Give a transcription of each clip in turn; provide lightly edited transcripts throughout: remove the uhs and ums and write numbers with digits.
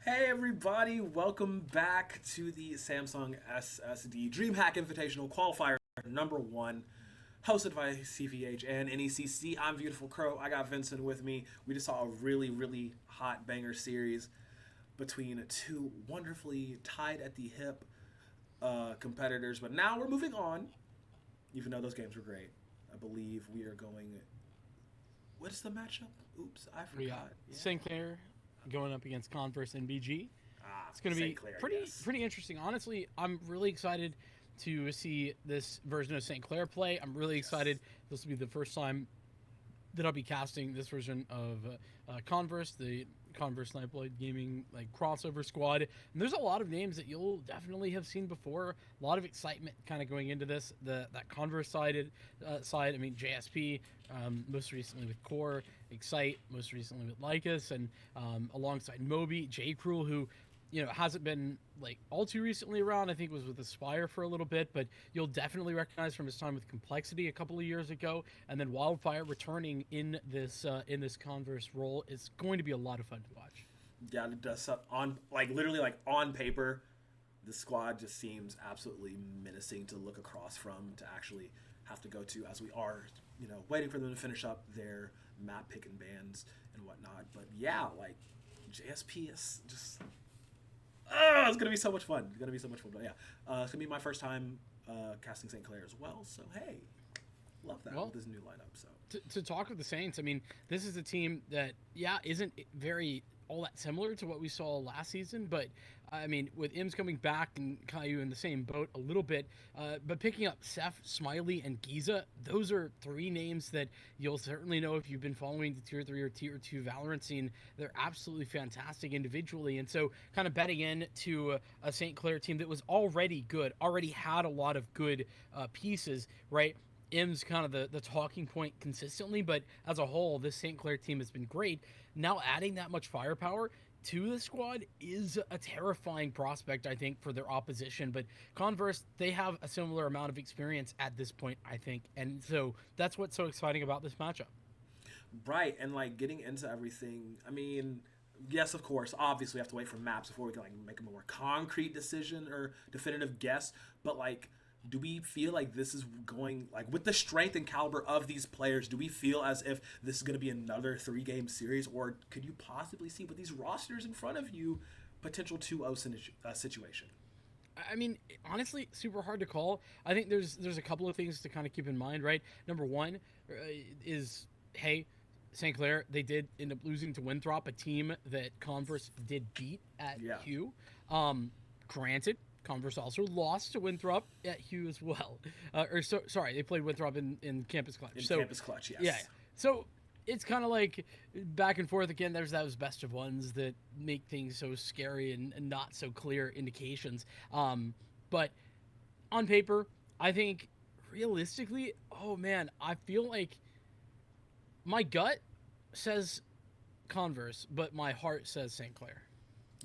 Hey everybody, welcome back to the Samsung SSD Dreamhack Invitational Qualifier number 1, hosted by CVH and NECC. I'm Beautiful Crow. I got Vincent with me. We just saw a really hot banger series between two wonderfully tied at the hip competitors. But now we're moving on, even though those games were great. I believe we are going. What is the matchup? Oops, I We got forgot. Yeah. St. Clair going up against Converse NBG. It's going to St. be Clair, pretty yes. pretty interesting. Honestly, I'm really excited to see this version of St. Clair play. I'm really Yes. excited. This will be the first time that I'll be casting this version of Converse, the Converse Nightblade Gaming crossover squad. And there's a lot of names that you'll definitely have seen before. A lot of excitement kind of going into this. That Converse side. I mean JSP, most recently with Core, Excite, most recently with Lycus, and alongside Moby, J. Cruel, who hasn't been all too recently around. I think was with Aspire for a little bit, but you'll definitely recognize from his time with Complexity a couple of years ago, and then Wildfire returning in this Converse role. It's going to be a lot of fun to watch. Yeah, it does on literally on paper, the squad just seems absolutely menacing to look across from, to actually have to go to, as we are waiting for them to finish up their map picking bands and whatnot. But yeah, JSP is just it's gonna be so much fun. It's gonna be so much fun. But yeah, it's gonna be my first time casting St. Clair as well. So hey, love that Well, with this new lineup. So to talk with the Saints, I mean, this is a team that isn't very all that similar to what we saw last season, but I mean, with Ims coming back and Caillou in the same boat a little bit, but picking up Seth, Smiley, and Giza, those are three names that you'll certainly know if you've been following the Tier 3 or Tier 2 Valorant scene. They're absolutely fantastic individually, and so kind of betting in to a St. Clair team that was already good, already had a lot of good pieces, right? M's kind of the talking point consistently, but as a whole, this St. Clair team has been great. Now adding that much firepower to the squad is a terrifying prospect, I think, for their opposition. But Converse, they have a similar amount of experience at this point, I think, and so that's what's so exciting about this matchup. right, and getting into everything. I mean, yes, of course, obviously we have to wait for maps before we can make a more concrete decision or definitive guess. But do we feel like this is going with the strength and caliber of these players? Do we feel as if this is going to be another 3-game series, or could you possibly see with these rosters in front of you potential 2-0 situation? I mean, honestly, super hard to call. I think there's a couple of things to kind of keep in mind, right? Number one is, hey, St. Clair, they did end up losing to Winthrop, a team that Converse did beat at Yeah, Hugh. Granted, Converse also lost to Winthrop at Hugh as well. Sorry, they played Winthrop in Campus Clutch. in So campus clutch, yes. yeah. So it's kind of like back and forth again. There's those best of ones that make things so scary and not so clear indications. But on paper, I think realistically, oh man, I feel like my gut says Converse, but my heart says St. Clair.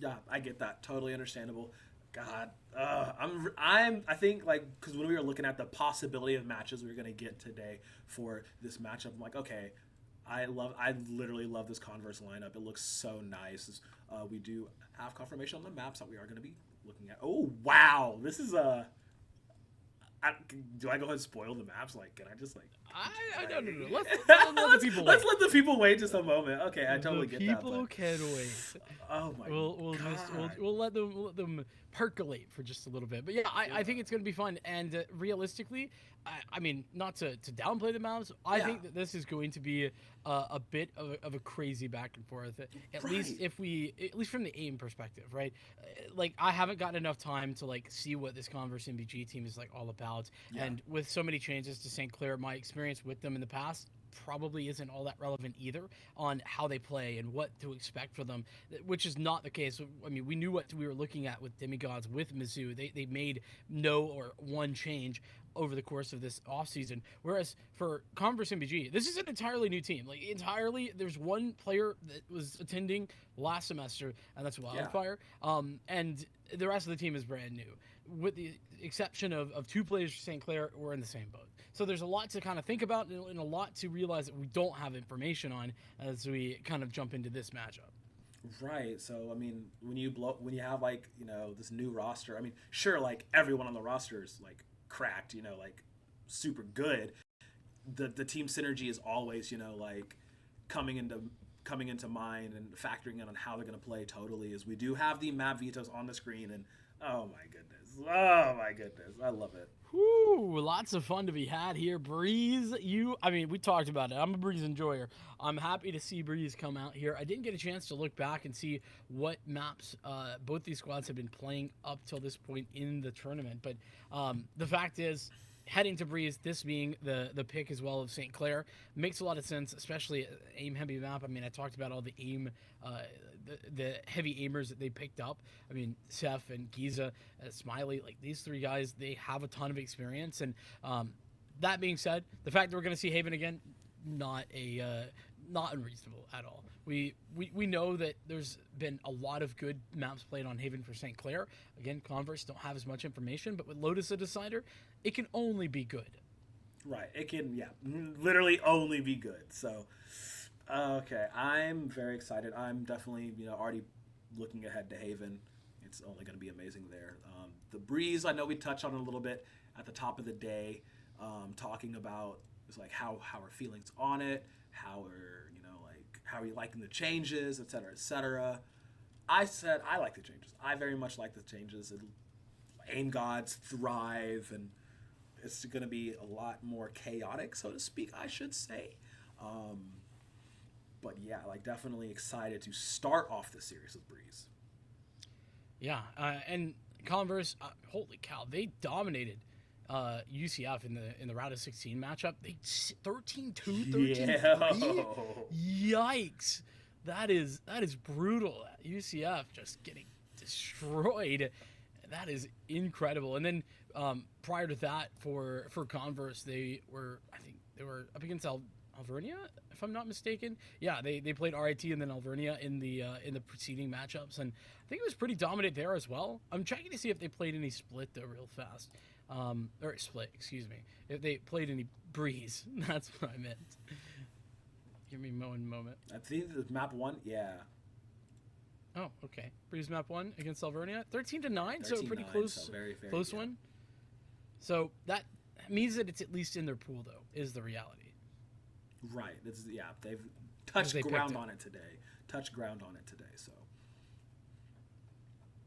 Yeah, I get that. Totally understandable. God, I think because when we were looking at the possibility of matches we were gonna get today for this matchup, I'm like, okay, I literally love this Converse lineup. It looks so nice. We do have confirmation on the maps that we are gonna be looking at. Oh wow, this is a. Do I go ahead and spoil the maps? Can I just I don't know. Let the people let's wait. let the people wait just a moment. Okay, I totally The get that. people But, can wait. oh my We'll god. just we'll let them percolate for just a little bit. But yeah, I think it's going to be fun. And realistically, I mean, not to downplay the mounds, I Yeah. think that this is going to be a bit of a crazy back and forth. At least Right. at least from the aim perspective, right? I haven't gotten enough time to see what this Converse MBG team is all about. Yeah. And with so many changes to St. Clair, my experience with them in the past probably isn't all that relevant either on how they play and what to expect for them, which is not the case. I mean, we knew what we were looking at with Demigods, with Mizzou. They made no or one change over the course of this offseason. Whereas for Converse MBG, this is an entirely new team. Entirely, there's one player that was attending last semester, and that's Wildfire. And the rest of the team is brand new, with the exception of two players for St. Clair. We're in the same boat. So there's a lot to kind of think about and a lot to realize that we don't have information on as we kind of jump into this matchup. Right. So I mean, when you have like this new roster, I mean, sure, like everyone on the roster is like cracked, like super good. The team synergy is always like coming into coming into mind and factoring in on how they're going to play totally. Is we do have the map vetoes on the screen, and oh my goodness, I love it. Whew, lots of fun to be had here. Breeze, I mean, we talked about it. I'm a Breeze enjoyer. I'm happy to see Breeze come out here. I didn't get a chance to look back and see what maps both these squads have been playing up till this point in the tournament. But the fact is, heading to Breeze, this being the pick as well of St. Clair, makes a lot of sense, especially aim heavy map. I mean, I talked about all the aim, the heavy aimers that they picked up. I mean, Seth and Giza, Smiley, like these three guys, they have a ton of experience. And that being said, the fact that we're going to see Haven again, not unreasonable at all. We know that there's been a lot of good maps played on Haven for St. Clair. Again, Converse don't have as much information, but with Lotus a decider, it can only be good. Right. It can, literally only be good. So, okay, I'm very excited. I'm definitely, already looking ahead to Haven. It's only going to be amazing there. The Breeze, I know we touched on it a little bit at the top of the day, talking about it's like how our feelings on it, how we're, how are you liking the changes, et cetera, et cetera. I said I like the changes. I very much like the changes. Aim gods thrive, and it's going to be a lot more chaotic, so to speak, I should say. But yeah, like definitely excited to start off the series with Breeze. Yeah, and Converse, holy cow, they dominated UCF in the round of 16 matchup. They 13-2, 13-3. Yikes. That is brutal. UCF just getting destroyed. That is incredible. And then prior to that, for Converse, they were up against Alvernia, if I'm not mistaken. Yeah, they played RIT and then Alvernia in the preceding matchups, and I think it was pretty dominant there as well. I'm checking to see if they played any split though, real fast. Or split, excuse me. If they played any Breeze, that's what I meant. Give me one moment. I think the map 1, yeah. Oh, okay. Breeze map 1 against Alvernia, 13-9, so pretty close, so very, close one. So that means that it's at least in their pool, though, is the reality. Right. They've touched ground on it today. So.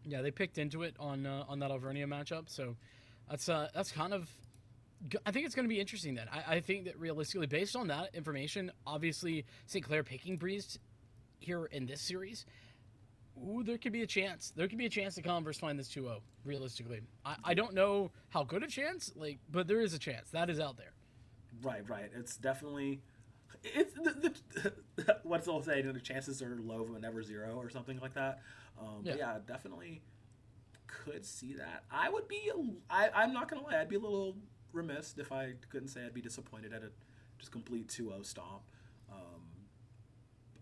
Yeah, they picked into it on that Alvernia matchup. So that's kind of. I think it's going to be interesting then. I think that realistically, based on that information, obviously St. Clair picking Breeze here in this series, there could be a chance. There could be a chance that Converse find this 2-0. Realistically, I don't know how good a chance, but there is a chance that is out there. Right. It's definitely. It's what's the old saying? The chances are low but never zero, or something like that. But yeah, definitely could see that. I would be. I'm not gonna lie. I'd be a little remiss if I couldn't say I'd be disappointed at a just complete 2-0 stomp.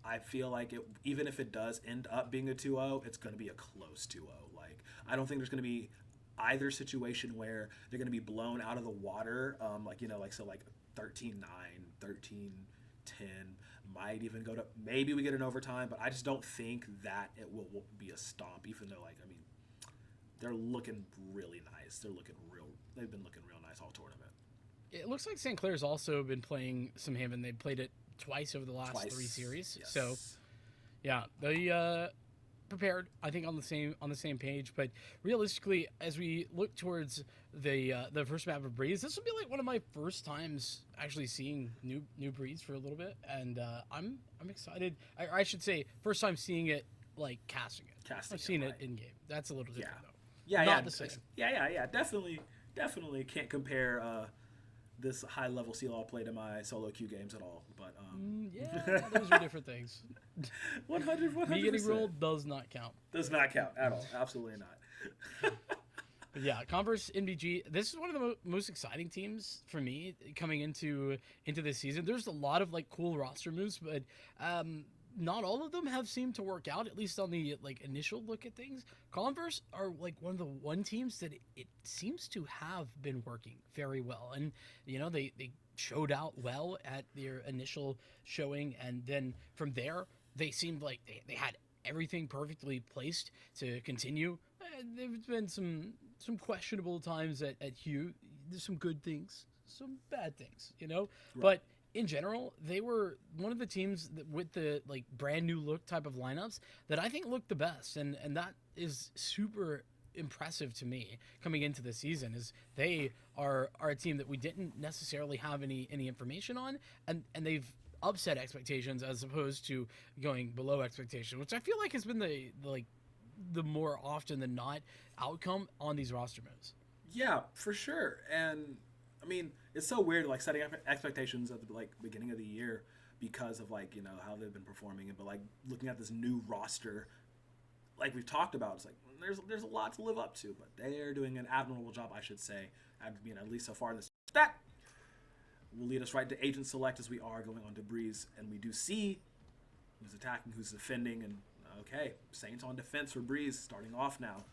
I feel like even if it does end up being a 2-0, it's going to be a close 2-0. Like, I don't think there's going to be either situation where they're going to be blown out of the water, like 13-9, 13-10, might even go to, maybe we get an overtime, but I just don't think that it will be a stomp, even though, they're looking really nice. They've been looking real nice all tournament. It looks like St. Clair's also been playing some Haven. They played it twice over the last 3 series. Yes. So, yeah, they prepared, I think, on the same page. But realistically, as we look towards the first map of Breeze, this will be like one of my first times actually seeing new Breeze for a little bit, and I'm excited. I should say first time seeing it, like casting it. I've seen it in game. That's a little different though. Yeah, not the same. Yeah. Definitely can't compare this high level CLL play to my solo queue games at all. But those are different things. 100%. Me getting rolled does not count. Does not count at all. Absolutely not. But yeah, Converse NBG. This is one of the most exciting teams for me coming into this season. There's a lot of cool roster moves, but not all of them have seemed to work out, at least on the initial look at things. Converse are one of the teams that it seems to have been working very well, and they showed out well at their initial showing, and then from there they seemed like they had everything perfectly placed to continue. There's been some questionable times at Hugh. There's some good things, some bad things, you know. Right. But in general, they were one of the teams that, with the like brand new look type of lineups that I think looked the best, and that is super impressive to me coming into the season. Is they are a team that we didn't necessarily have any information on, and they've upset expectations as opposed to going below expectation, which I feel like has been the more often than not outcome on these roster moves. Yeah, for sure. And I mean, it's so weird like setting up expectations at the like beginning of the year because of like, you know, how they've been performing, but like looking at this new roster like we've talked about, it's like there's a lot to live up to, but they're doing an admirable job, I should say, at least so far in this. That will lead us right to agent select as we are going on to Breeze, and we do see who's attacking, who's defending, and okay, Saints on defense for Breeze starting off now.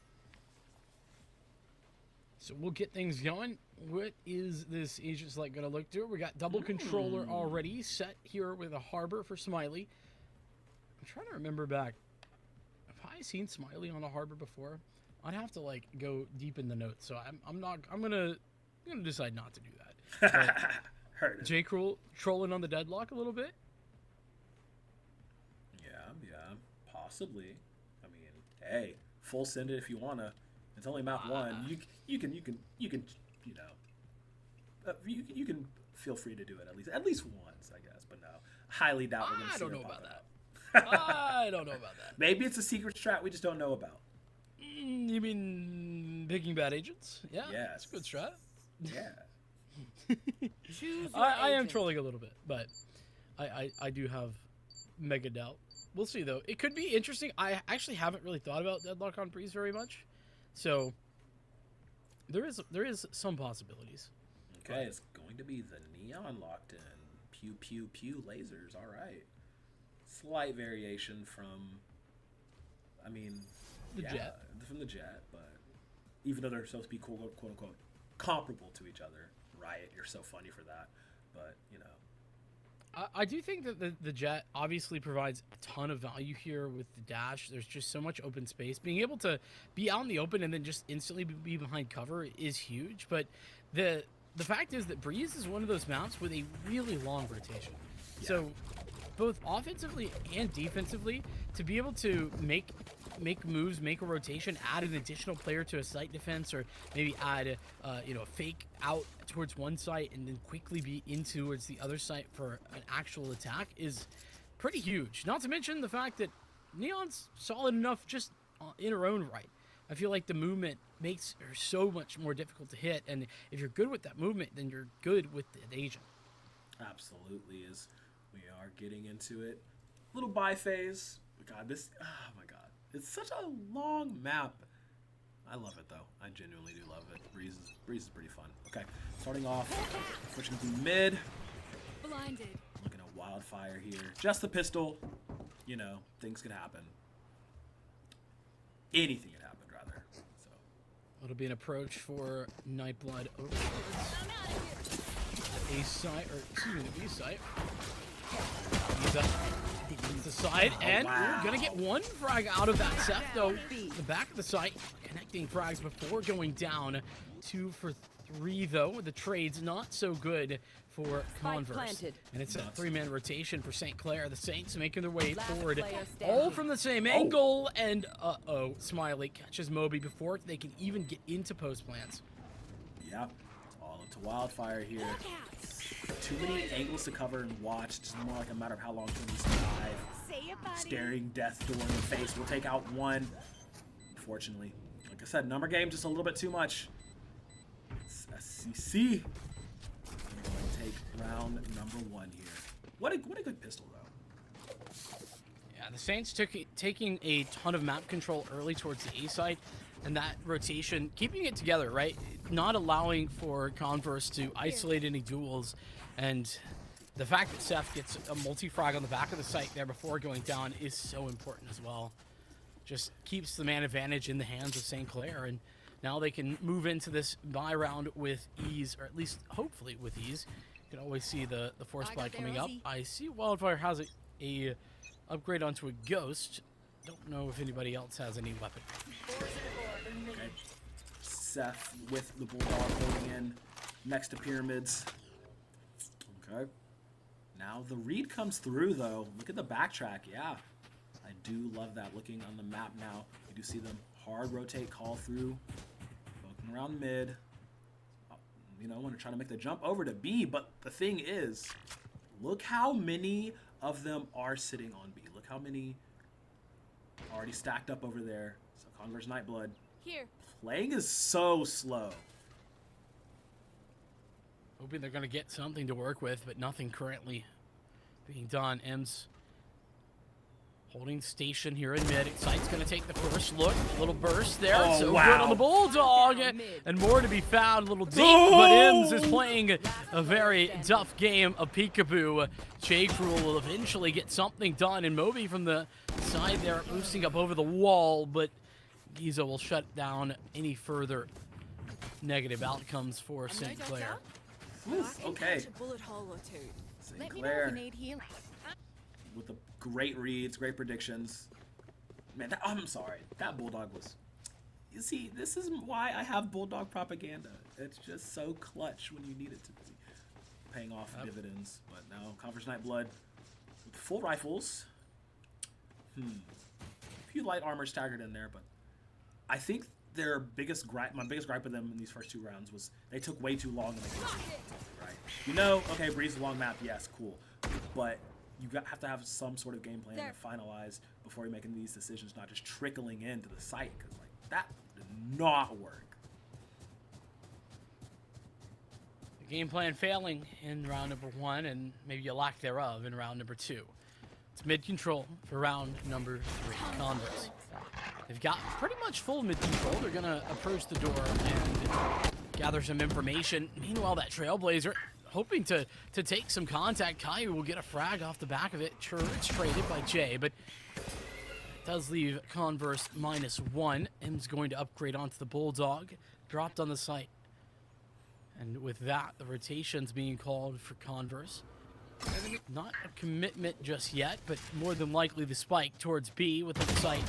So we'll get things going. What is this agent select going to look to? We got double controller already set here with a Harbor for Smiley. I'm trying to remember back. Have I seen Smiley on a Harbor before? I'd have to like go deep in the notes, so I'm gonna decide not to do that. Heard it. J. Cruel trolling on the deadlock a little bit. Yeah, possibly. I mean, hey, full send it if you wanna. It's only map one. You can you know, you can feel free to do it at least once, I guess. But no, highly doubt we're gonna see I don't her know pop about it that. up. I don't know about that. Maybe it's a secret strat we just don't know about. You mean picking bad agents? Yeah, Yes. that's a good strat. Yeah. I am trolling a little bit, but I do have mega doubt. We'll see though. It could be interesting. I actually haven't really thought about Deadlock on Breeze very much, so there is some possibilities. Okay, it's going to be the Neon locked in. Pew pew pew lasers. All right. Slight variation from, I mean, The Jet. From the Jet, but even though they're supposed to be quote unquote comparable to each other, Riot, you're so funny for that. But you know, I do think that the Jet obviously provides a ton of value here with the dash. There's just so much open space. Being able to be out in the open and then just instantly be behind cover is huge. But the fact is that Breeze is one of those maps with a really long rotation. Yeah. So both offensively and defensively, to be able to make moves, make a rotation, add an additional player to a site defense, or maybe add a fake out towards one site and then quickly be in towards the other site for an actual attack is pretty huge. Not to mention the fact that Neon's solid enough just in her own right. I feel like the movement makes her so much more difficult to hit, and if you're good with that movement, then you're good with the agent. absolutely is. We are getting into it. Little buy phase. God, oh my God. It's such a long map. I love it though. I genuinely do love it. Breeze is pretty fun. Okay, starting off, switching to mid. Blinded. Looking at Wildfire here. Just the pistol. You know, things could happen. Anything could happen, rather. So It'll be an approach for Nightblood over the A site, or excuse me, the B site. He's aside, and wow. we're gonna get one frag out of that set, though. The back of the site, connecting frags before going down. 2 for 3, though. The trade's not so good for Converse. And it's a 3-man rotation for St. Clair. The Saints making their way forward, all from the same angle. And, Smiley catches Moby before they can even get into post plans. yeah, all up to Wildfire here. Too many angles to cover and watch. It's more like a matter of how long can we survive. Staring death door in the face. We'll take out one. Unfortunately, like I said, number game just a little bit too much. It's SCC. We're going to take round number 1 here. What a good pistol though. Yeah, the Saints taking a ton of map control early towards the A site, and that rotation, keeping it together, right? Not allowing for Converse to isolate any duels, and the fact that Seth gets a multi-frag on the back of the site there before going down is so important as well. Just keeps the man advantage in the hands of St. Clair, and now they can move into this bye round with ease, or at least hopefully with ease. You can always see the force buy coming up. I see Wildfire has a upgrade onto a Ghost. don't know if anybody else has any weapon. Okay. Seth with the Bulldog holding in next to Pyramids. Okay. Now the read comes through, though. Look at the backtrack. Yeah. I do love that. Looking on the map now, you do see them hard rotate, call through, poking around mid. You know, want to try to make the jump over to B, but the thing is, look how many of them are sitting on B. Look how many already stacked up over there. So Converse Nightblood. Here. Playing is so slow. Hoping they're going to get something to work with, but nothing currently being done. Ems holding station here in mid. Excite's going to take the first look. A little burst there. Oh, so wow. good on the Bulldog. And more to be found. A little deep, but Ems is playing a very tough game of peekaboo. J-Cruel will eventually get something done. And Moby from the side there boosting up over the wall, but Giza will shut down any further negative outcomes for St. Clair. Oof, okay. St. Clair with the great reads, great predictions. Man, I'm sorry. That Bulldog was... You see, this is why I have Bulldog propaganda. It's just so clutch when you need it to be paying off dividends. But now, Converse Nightblood with full rifles. A few light armor staggered in there, but I think their biggest gripe, my biggest gripe with them in these first 2 rounds was they took way too long to make it right. You know, okay, Breeze long map, yes, cool, but you have to have some sort of game plan to finalize before you're making these decisions, not just trickling into the site, because like that did not work. The game plan failing in round number 1, and maybe a lack thereof in round number 2. It's mid control for round number 3. Converse. They've got pretty much full mid control. They're gonna approach the door and gather some information. Meanwhile, that Trailblazer hoping to take some contact. Caillou will get a frag off the back of it. Sure, it's traded by Jay, but it does leave Converse -1. M's going to upgrade onto the Bulldog. Dropped on the site. And with that, the rotation's being called for Converse. Not a commitment just yet, but more than likely the spike towards B with the site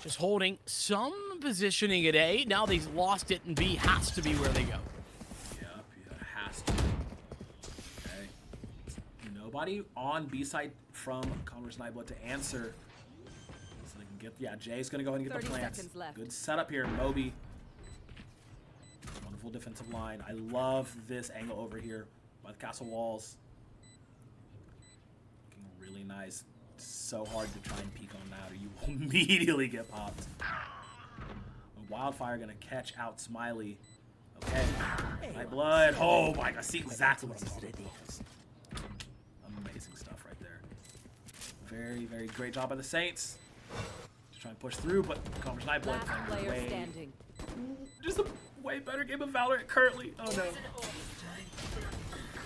just holding some positioning at A. Now they've lost it, and B has to be where they go. Yep, yeah, has to. Okay. Nobody on B side from Converse Nightblood to answer. So they can get, yeah, Jay's going to go ahead and get the plants. Good setup here, Moby. Wonderful defensive line. I love this angle over here by the castle walls. Looking really nice. So hard to try and peek on that or you will immediately get popped. Wildfire gonna catch out Smiley. Okay. Nightblood. Oh my god, see exactly what I'm talking about. Amazing stuff right there. Very, very great job by the Saints. Just trying to push through, but Converse Nightblood playing way. Just a way better game of Valorant currently. Oh no.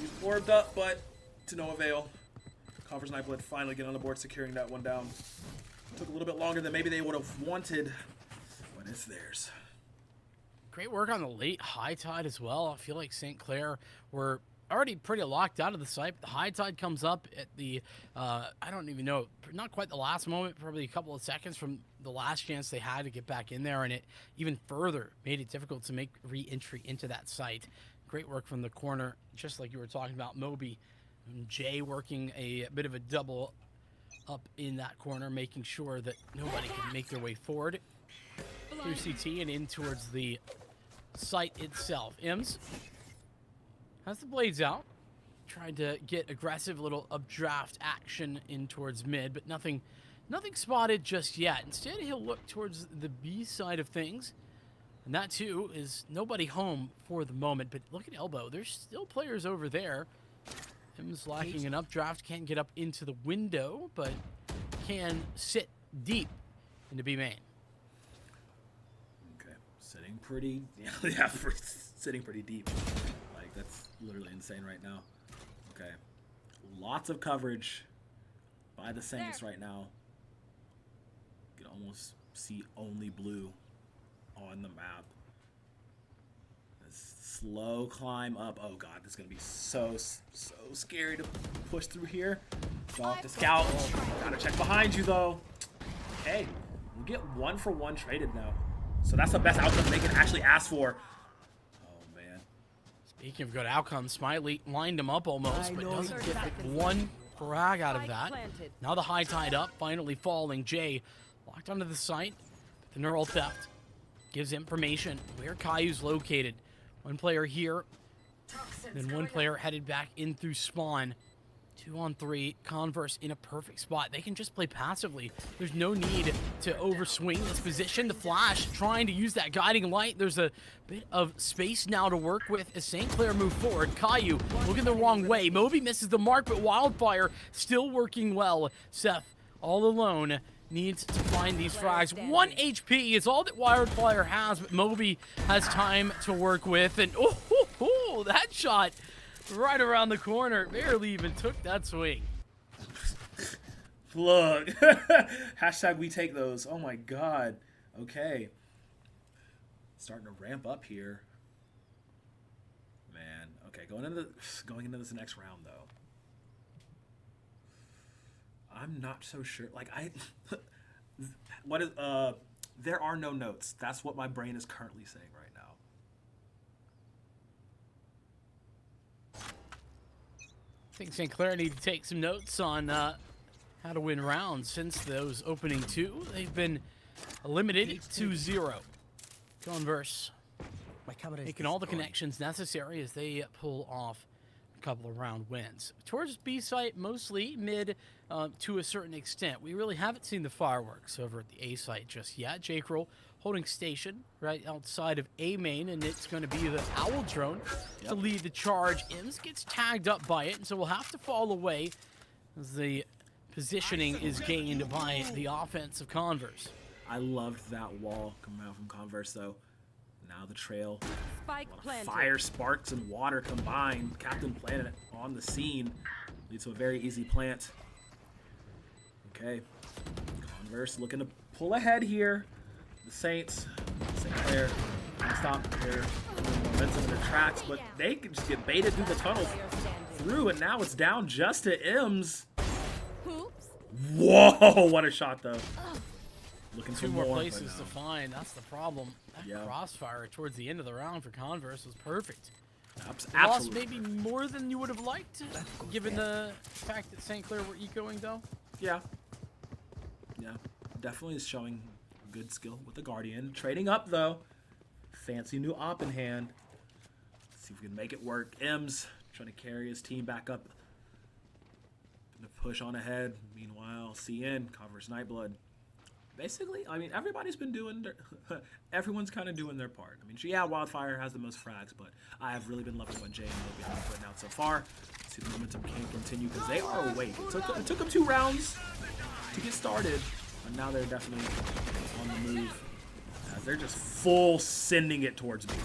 He's warmed up, but to no avail. Converse Nightblood finally get on the board, securing that one down. Took a little bit longer than maybe they would have wanted, but it's theirs. Great work on the late high tide as well. I feel like St. Clair were already pretty locked out of the site. The high tide comes up at the, I don't even know, not quite the last moment, probably a couple of seconds from the last chance they had to get back in there, and it even further made it difficult to make re-entry into that site. Great work from the corner, just like you were talking about, Moby. And Jay working a bit of a double up in that corner, making sure that nobody can make their way forward through CT and in towards the site itself. Ems has the blades out, trying to get aggressive little updraft action in towards mid, but nothing spotted just yet. Instead, he'll look towards the B side of things, and that too is nobody home for the moment. But look at Elbow, there's still players over there. Him's lacking an updraft, can't get up into the window, but can sit deep into B main. Okay, sitting pretty, yeah, sitting pretty deep. Like that's literally insane right now. Okay, lots of coverage by the Saints right now. You can almost see only blue on the map. Slow climb up. Oh god, this is gonna be so scary to push through here. Off the scout. Gotta check behind you though. Okay, we get 1-for-1 traded now. So that's the best outcome they can actually ask for. Oh, man. Speaking of good outcomes, Smiley lined him up almost, but doesn't get one frag out of that. Now the high tied up, finally falling. Jay locked onto the site. The neural theft gives information where Caillou's located. One player here, then one player headed back in through spawn. 2-on-3, Converse in a perfect spot. They can just play passively. There's no need to overswing this position. The Flash trying to use that guiding light. There's a bit of space now to work with as St. Clair move forward. Caillou looking the wrong way. Moby misses the mark, but Wildfire still working well. Seth, all alone, needs to find these frags. 1 HP is all that Wildfire has, but Moby has time to work with. And that shot right around the corner. Barely even took that swing. Look. Hashtag we take those. Oh my god. Okay. Starting to ramp up here. Man. Okay, going into this next round though. I'm not so sure. Like what is there are no notes. That's what my brain is currently saying right now. I think St. Clair need to take some notes on how to win rounds. Since those opening two, they've been eliminated 2-0. Converse making all the connections necessary as they pull off a couple of round wins. Towards B site, mostly mid to a certain extent. We really haven't seen the fireworks over at the A site just yet. J-Crow holding station right outside of A main, and it's going to be the Owl drone to lead the charge. Ims gets tagged up by it, and so we'll have to fall away as the positioning is gained by the offense of Converse. I loved that wall coming out from Converse, though. Now the trail. Fire, sparks, and water combined. Captain Planet on the scene leads to a very easy plant. Okay. Converse looking to pull ahead here. The Saints, St. Clair, stop their momentum in their tracks, but they can just get baited through the tunnel through, and now it's down just to Ims. Whoa, what a shot, though. Looking for two more more places to find. That's the problem. That crossfire towards the end of the round for Converse was perfect. Absolutely. Lost maybe more than you would have liked, given the fact that St. Clair were ecoing, though. Yeah. Yeah, definitely is showing good skill with the Guardian. Trading up, though. Fancy new op in hand. Let's see if we can make it work. Ems trying to carry his team back up. Gonna push on ahead. Meanwhile, CN, Converse Nightblood. Basically, I mean, everybody's been doing their... everyone's kind of doing their part. I mean, yeah, Wildfire has the most frags, but I have really been loving what Jay and Moby have been putting out so far. Let's see if the momentum can continue, because they are awake. It took them 2 rounds to get started, but now they're definitely on the move, as they're just full sending it towards me.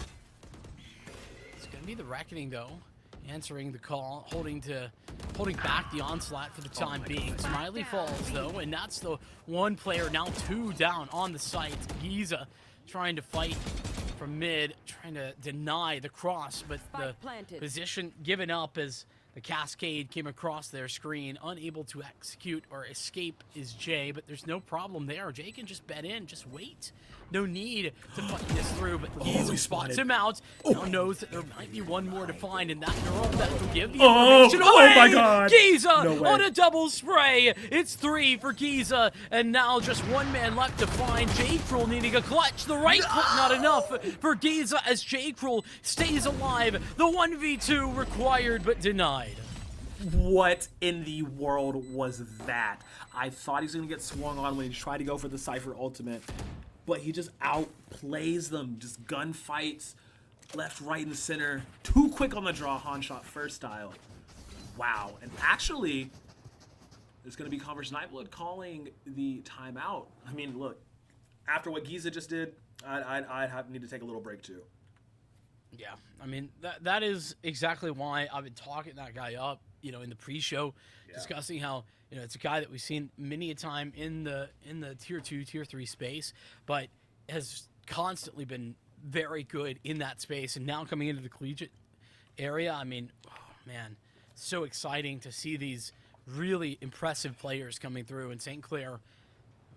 It's gonna be the Reckoning, though, answering the call, holding back the onslaught for the time being. Smiley falls, though, and that's the one player, now 2 down on the site. Giza trying to fight from mid, trying to deny the cross, but the position given up as the Cascade came across their screen. Unable to execute or escape is Jay, but there's no problem there. Jay can just bet in, just wait. No need to fight this through, but Giza spots him out. Now knows that there might be one more to find, and that neural that will give the information away. Oh my god! Giza on a double spray. It's 3 for Giza, and now just one man left to find. J-Cruel needing a clutch. The right click not enough for Giza as J-Cruel stays alive. The 1v2 required but denied. What in the world was that? I thought he was going to get swung on when he tried to go for the Cypher ultimate, but he just outplays them. Just gunfights, left, right, and center. Too quick on the draw, Han shot first style. Wow. And actually, it's going to be Converse Nightblood calling the timeout. I mean, look, after what Giza just did, I'd need to take a little break too. Yeah, I mean, that is exactly why I've been talking that guy up, you know, in the pre-show, discussing how, you know, it's a guy that we've seen many a time in the tier 2, tier 3 space, but has constantly been very good in that space. And now coming into the collegiate area, I mean, oh man, so exciting to see these really impressive players coming through. And St. Clair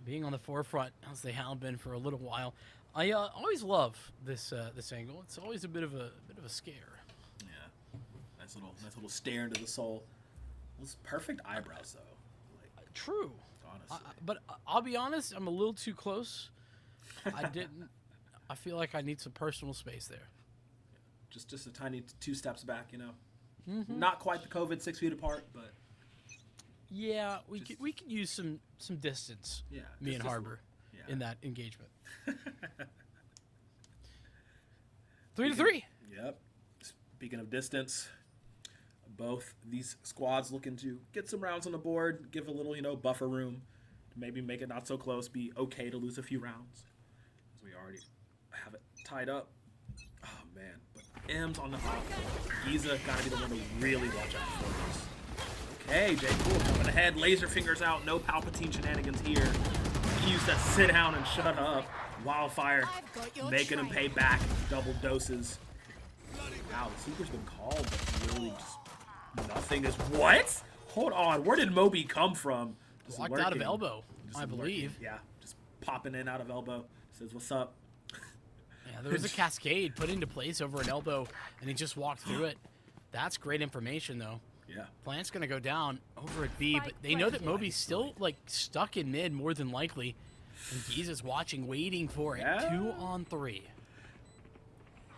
being on the forefront as they have been for a little while. I always love this this angle. It's always a bit of a scare. Yeah, nice little stare into the soul. Those perfect eyebrows though. Like, true. Honestly, but I'll be honest. I'm a little too close. I didn't. I feel like I need some personal space there. Just a tiny 2 steps back, you know. Mm-hmm. Not quite the COVID 6 feet apart, but yeah, we could use some distance. Yeah, me and Harbor in that engagement. 3-3. Yep. Speaking of distance, both these squads looking to get some rounds on the board, give a little, buffer room, to maybe make it not so close, be okay to lose a few rounds. As we already have it tied up. Oh, man. But M's on the hop. Giza got to be the one to really watch out for this. Okay, Jay Cool jumping ahead. Laser fingers out. No Palpatine shenanigans here. He used to sit down and shut up. Wildfire making him pay back double doses. Wow, the sleeper's been called, but really just nothing is... What? Hold on. Where did Moby come from? Just walked out of elbow, I believe. Yeah, just popping in out of elbow. Says, what's up? Yeah, there was a cascade put into place over an elbow, and he just walked through it. That's great information, though. Yeah. Plant's going to go down over at B, but they know that Moby's still, like, stuck in mid more than likely. And Giza's watching, waiting for it. Yeah. 2 on 3.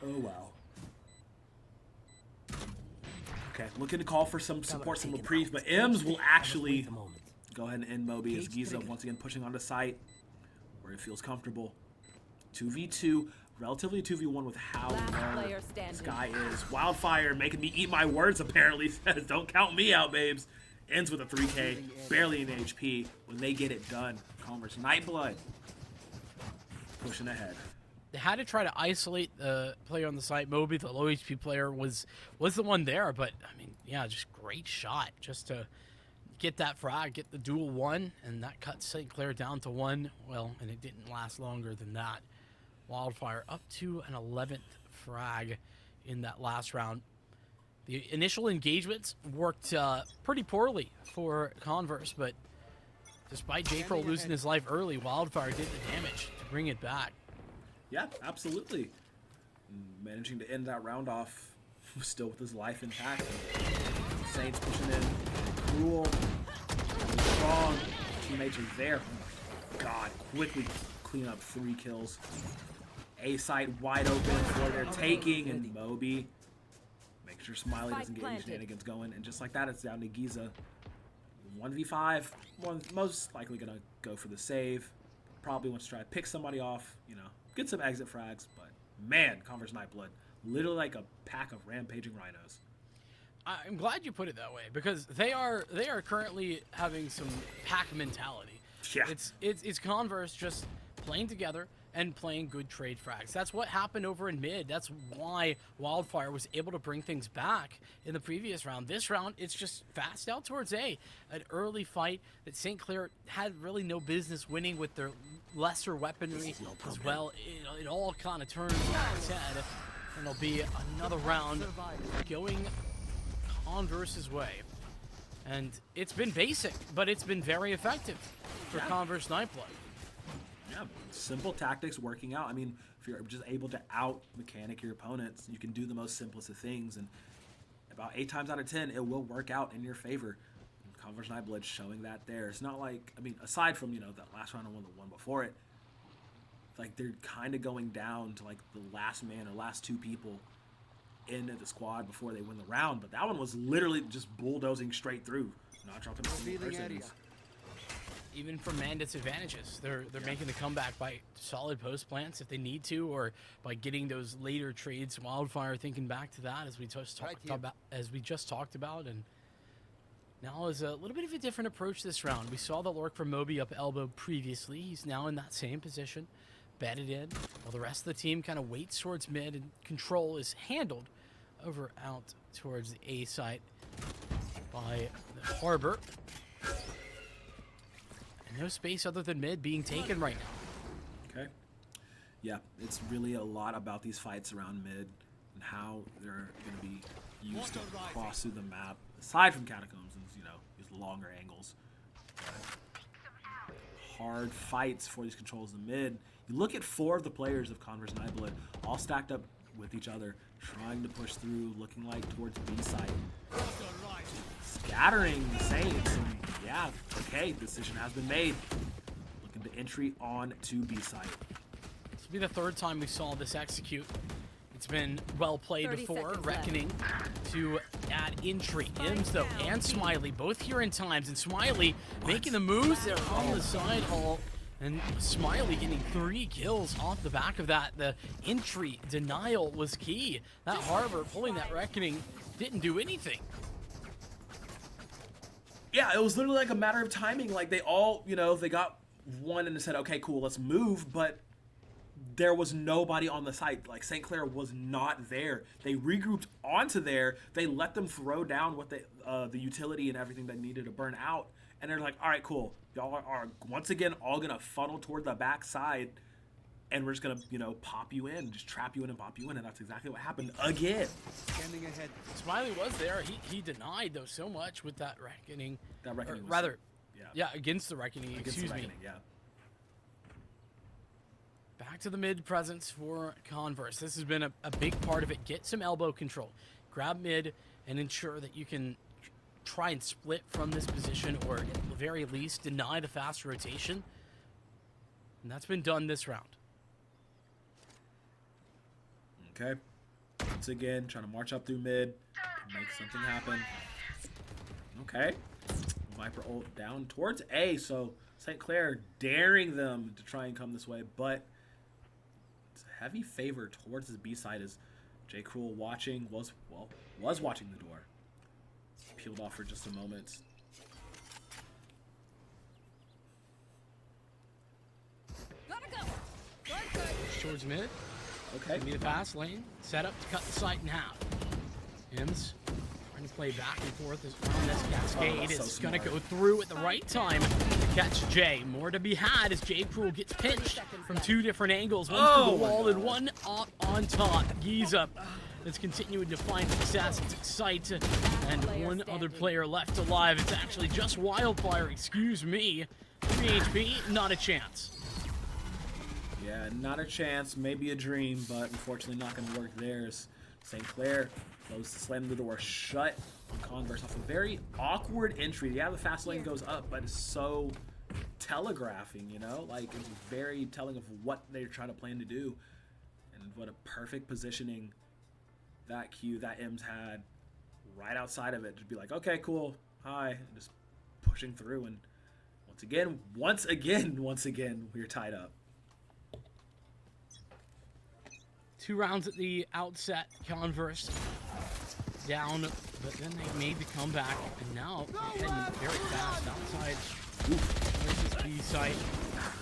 Oh, wow. Okay, looking to call for some support, some reprieve, but M's will actually go ahead and end Moby as Giza once again pushing onto site where it feels comfortable. 2v2, relatively 2v1 with how low Sky is. Wildfire making me eat my words, apparently, says, don't count me out, babes. Ends with a 3K, barely an HP. When they get it done, Converse Nightblood pushing ahead. They had to try to isolate the player on the site. Moby, the low HP player, was the one there, but, I mean, yeah, just great shot just to get that frag, get the duel 1, and that cut St. Clair down to 1. Well, and it didn't last longer than that. Wildfire up to an 11th frag in that last round. The initial engagements worked pretty poorly for Converse, but despite J-Pro losing his life early, Wildfire did the damage to bring it back. Yeah, absolutely. Managing to end that round off still with his life intact. Saints pushing in. Cruel. Strong. Teammates are there. Oh my God. Quickly clean up 3 kills. A side wide open for their taking, and Moby make sure Smiley doesn't get any shenanigans going, and just like that, it's down to Giza. 1v5, most likely gonna go for the save. Probably wants to try to pick somebody off, get some exit frags, but man, Converse Nightblood, literally like a pack of rampaging rhinos. I'm glad you put it that way because they are currently having some pack mentality. Yeah. It's Converse just playing together and playing good trade frags. That's what happened over in mid. That's why Wildfire was able to bring things back in the previous round. This round, it's just fast out towards A. An early fight that St. Clair had really no business winning with their lesser weaponry as well. It all kind of turns on its head, and it'll be another round going Converse's way. And it's been basic, but it's been very effective for Converse Nightblood. Yeah, simple tactics working out. I mean, if you're just able to out-mechanic your opponents, you can do the most simplest of things, and about 8 times out of 10, it will work out in your favor. And Converse Nightblood showing that there. It's not like, I mean, aside from, that last round and the one before it, like they're kind of going down to like the last man or last 2 people into the squad before they win the round, but that one was literally just bulldozing straight through, not dropping a single person. Even from man disadvantages, they're making the comeback by solid post plants if they need to, or by getting those later trades. Wildfire thinking back to that as we just talked about, and now is a little bit of a different approach this round. We saw the lurk from Moby up elbow previously. He's now in that same position, bedded in, while the rest of the team kind of waits towards mid, and control is handled over out towards the A site by the Harbor. No space other than mid being taken right now. Okay. Yeah, it's really a lot about these fights around mid and how they're going to be used to cross through the map, aside from catacombs and, these longer angles. hard fights for these controls in the mid. You look at 4 of the players of Converse and Iblet all stacked up with each other, trying to push through, looking like towards B side. Scattering the Saints, and yeah, okay, decision has been made. Looking to entry on to B side. This will be the 3rd time we saw this execute. It's been well played before, Reckoning to add entry. Ims, though, and Smiley both here in times, and Smiley making the moves there on the side hall, and Smiley getting 3 kills off the back of that. The entry denial was key. That Harbor pulling that Reckoning didn't do anything. Yeah, it was literally like a matter of timing. Like they all, you know, they got one and they said, okay, cool, let's move, but there was nobody on the site. Like St. Clair was not there. They regrouped onto there. They let them throw down what the utility and everything that needed to burn out. And they're like, all right, cool. Y'all are once again all gonna funnel toward the back side, and we're just gonna, you know, pop you in, just trap you in and pop you in, and that's exactly what happened again. Standing ahead. Smiley was there. He denied though so much with that Reckoning. That Reckoning was, rather, yeah, against the Reckoning. Excuse me. Yeah. Back to the mid presence for Converse. This has been a big part of it. Get some elbow control. Grab mid and ensure that you can try and split from this position, or at the very least deny the fast rotation. And that's been done this round. Okay. Once again, trying to march up through mid, make something happen. Okay. Viper ult down towards A, so St. Clair daring them to try and come this way, but it's a heavy favor towards the B side as J. Cruel watching, was watching the door. Peeled off for just a moment. Towards mid. Okay. Give me the fast lane. Set up to cut the site in half. Ims trying to play back and forth around this cascade. It's going to go through at the right time to catch Jay. More to be had as J. Cruel gets pinched from 2 different angles. One through the wall and one up on top. Giza is continuing to find success. It's Sight and one other player left alive. It's actually just Wildfire, excuse me. 3 HP, not a chance. Yeah, not a chance, maybe a dream, but unfortunately not going to work there. St. Clair slamming the door shut on Converse off a very awkward entry. Yeah, the fast lane goes up, but it's so telegraphing, you know? Like, it's very telling of what they're trying to plan to do. And what a perfect positioning that Q, that M's had right outside of it. Just be like, okay, cool, hi, and just pushing through. And once again, we're tied up. 2 rounds at the outset. Converse down, but then they made the comeback, and now heading very fast outside. Versus B site.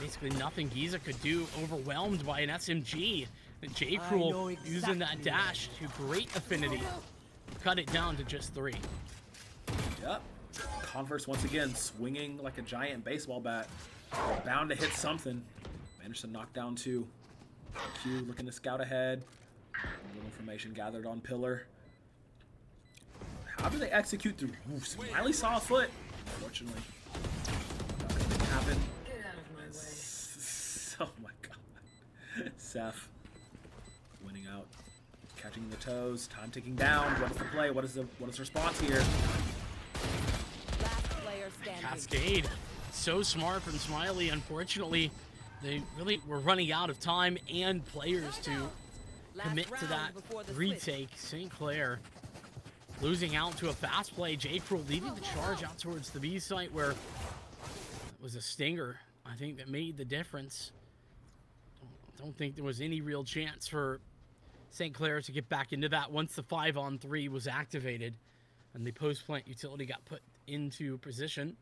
Basically nothing Giza could do. Overwhelmed by an SMG. J. Cruel using that dash to great affinity. Cut it down to just 3. Yep. Converse once again swinging like a giant baseball bat. Bound to hit something. Managed to knock down 2. Q looking to scout ahead. A little information gathered on pillar. How do they execute through? Ooh, Smiley saw a foot. Unfortunately, not gonna happen. Get out of my way. Oh my god. Seth winning out, catching the toes. Time ticking down. What is the play? What is the response here? Last player standing. Cascade. So smart from Smiley. Unfortunately, they really were running out of time and players to commit to that retake. St. Clair losing out to a fast play. J. Cruel leading the charge out towards the B site, where it was a stinger, I think, that made the difference. Don't think there was any real chance for St. Clair to get back into that once the 5-on-3 was activated and the post-plant utility got put into position.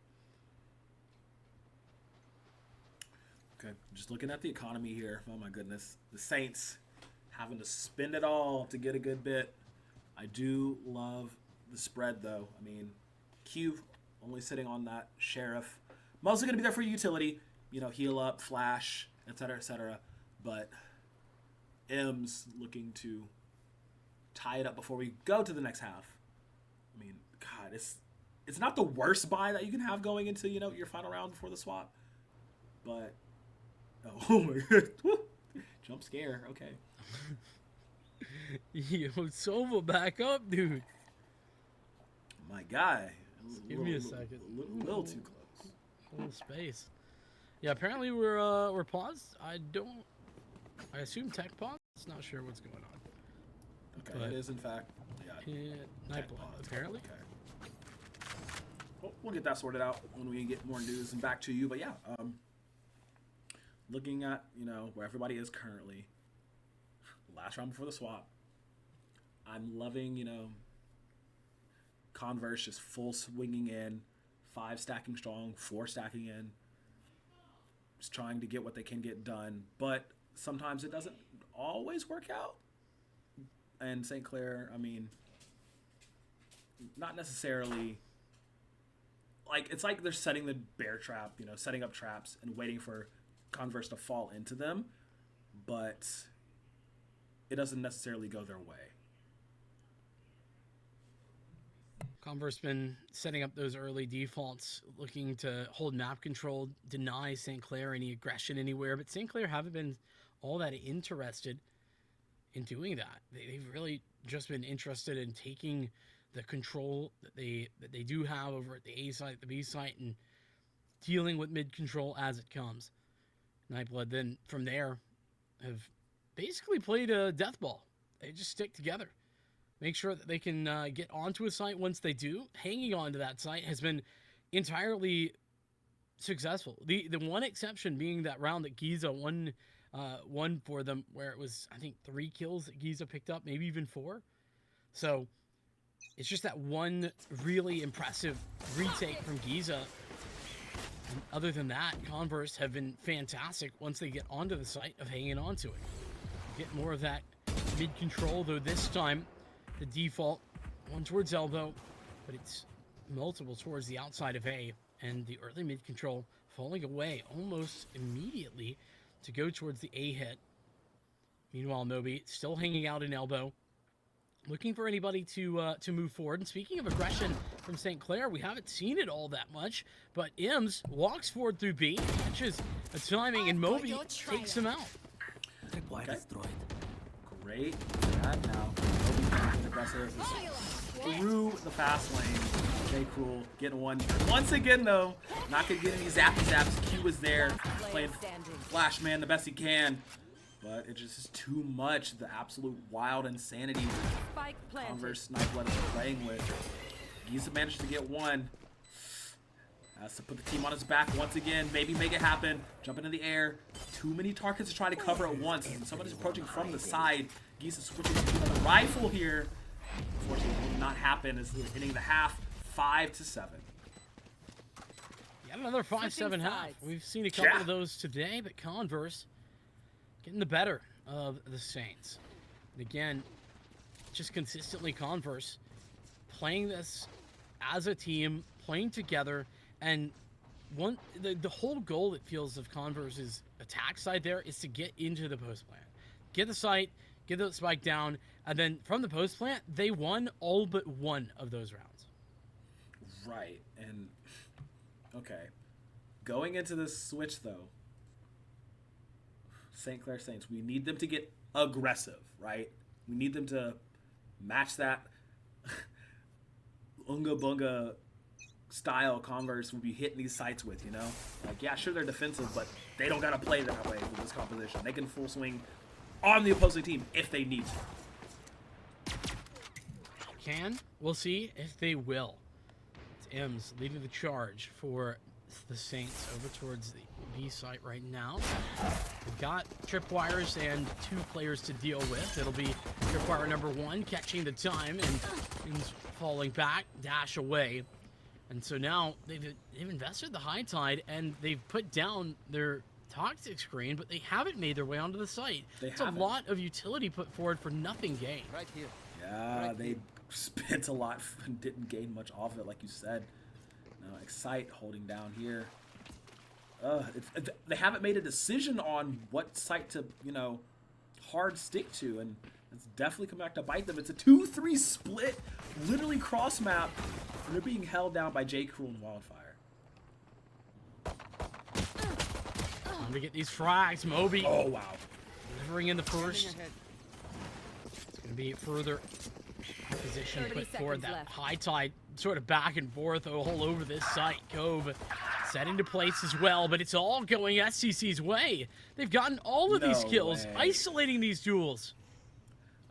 Okay, just looking at the economy here. Oh my goodness. The Saints having to spend it all to get a good bit. I do love the spread, though. I mean, Q only sitting on that Sheriff. Mostly going to be there for utility. You know, heal up, flash, etc., etc. But M's looking to tie it up before we go to the next half. I mean, God, it's not the worst buy that you can have going into, you know, your final round before the swap. But oh my god, Woo. Jump scare. Okay. Yo, Sova, back up, dude. My guy. Give me a second. A little too close. A little space. Yeah, apparently we're paused. I assume tech pause. Not sure what's going on. Okay, But- it is in fact. Yeah. Night pause. apparently. Okay. Well, we'll get that sorted out when we get more news and back to you. But yeah, looking at where everybody is currently, last round before the swap, I'm loving Converse just full swinging in, 5 stacking strong, 4 stacking in, just trying to get what they can get done. But sometimes it doesn't always work out. And St. Clair, I mean, not necessarily. Like, it's like they're setting the bear trap, setting up traps and waiting for Converse to fall into them, but it doesn't necessarily go their way. Converse been setting up those early defaults, looking to hold map control, deny St. Clair any aggression anywhere, but St. Clair haven't been all that interested in doing that. They've really just been interested in taking the control that they do have over at the A site, the B site, and dealing with mid control as it comes. Nightblood then from there have basically played a death ball. They just stick together, make sure that they can get onto a site once they do. Hanging on to that site has been entirely successful. The one exception being that round that Giza won for them, where it was, I think, 3 kills that Giza picked up, maybe even 4. So it's just that one really impressive retake from Giza. And other than that, Converse have been fantastic once they get onto the site of hanging onto it. Get more of that mid control, though this time the default one towards elbow, but it's multiple towards the outside of A, and the early mid control falling away almost immediately to go towards the A hit. Meanwhile, Nobi still hanging out in elbow, looking for anybody to move forward. And speaking of aggression from St. Clair, we haven't seen it all that much, but Ims walks forward through B, catches a timing, and Moby takes him out. Okay. Great. That now. Moby being aggressive through the fast lane. J. Cruel getting one. Once again, though, not gonna get any zappy zaps. Q was there, playing Flash Man the best he can. But it just is too much. The absolute wild insanity Converse Nightblood is playing with. Giza managed to get one. Has to put the team on his back once again. Maybe make it happen. Jump into the air. Too many targets to try to cover at once. And somebody's approaching from the side. Giza switching to the rifle here. Unfortunately, it will not happen as we're hitting the half. 5-7. Yet another 5-7 half. We've seen a couple of those today, but Converse getting the better of the Saints. And again, just consistently Converse playing this as a team, playing together, and the whole goal, it feels, of Converse's attack side there is to get into the post plant. Get the site, get the spike down, and then from the post plant, they won all but one of those rounds. Right, and okay. Going into this switch, though, St. Clair Saints, we need them to get aggressive, right? We need them to match that Unga Bunga style Converse will be hitting these sites with, Like, yeah, sure, they're defensive, but they don't got to play that way with this composition. They can full swing on the opposing team if they need to. We'll see if they will. It's M's leading the charge for the Saints over towards the B site right now. We've got tripwires and 2 players to deal with. It'll be tripwire number 1 catching the time and falling back, dash away. And so now they've invested the high tide and they've put down their toxic screen, but they haven't made their way onto the site. It's a lot of utility put forward for nothing gained. Right here. Yeah, they spent a lot and didn't gain much off it, like you said. Now Excite holding down here. They haven't made a decision on what site to, hard stick to, and it's definitely come back to bite them. It's a 2-3 split, literally cross map, and they're being held down by J. Cruel and Wildfire. Time to get these frags. Moby Oh, wow. delivering in the first. It's going to be further position 30 put forward. seconds That left. high tide sort of back and forth all over this site. Cove set into place as well, but it's all going SCC's way. They've gotten all of these No kills, way. isolating these duels.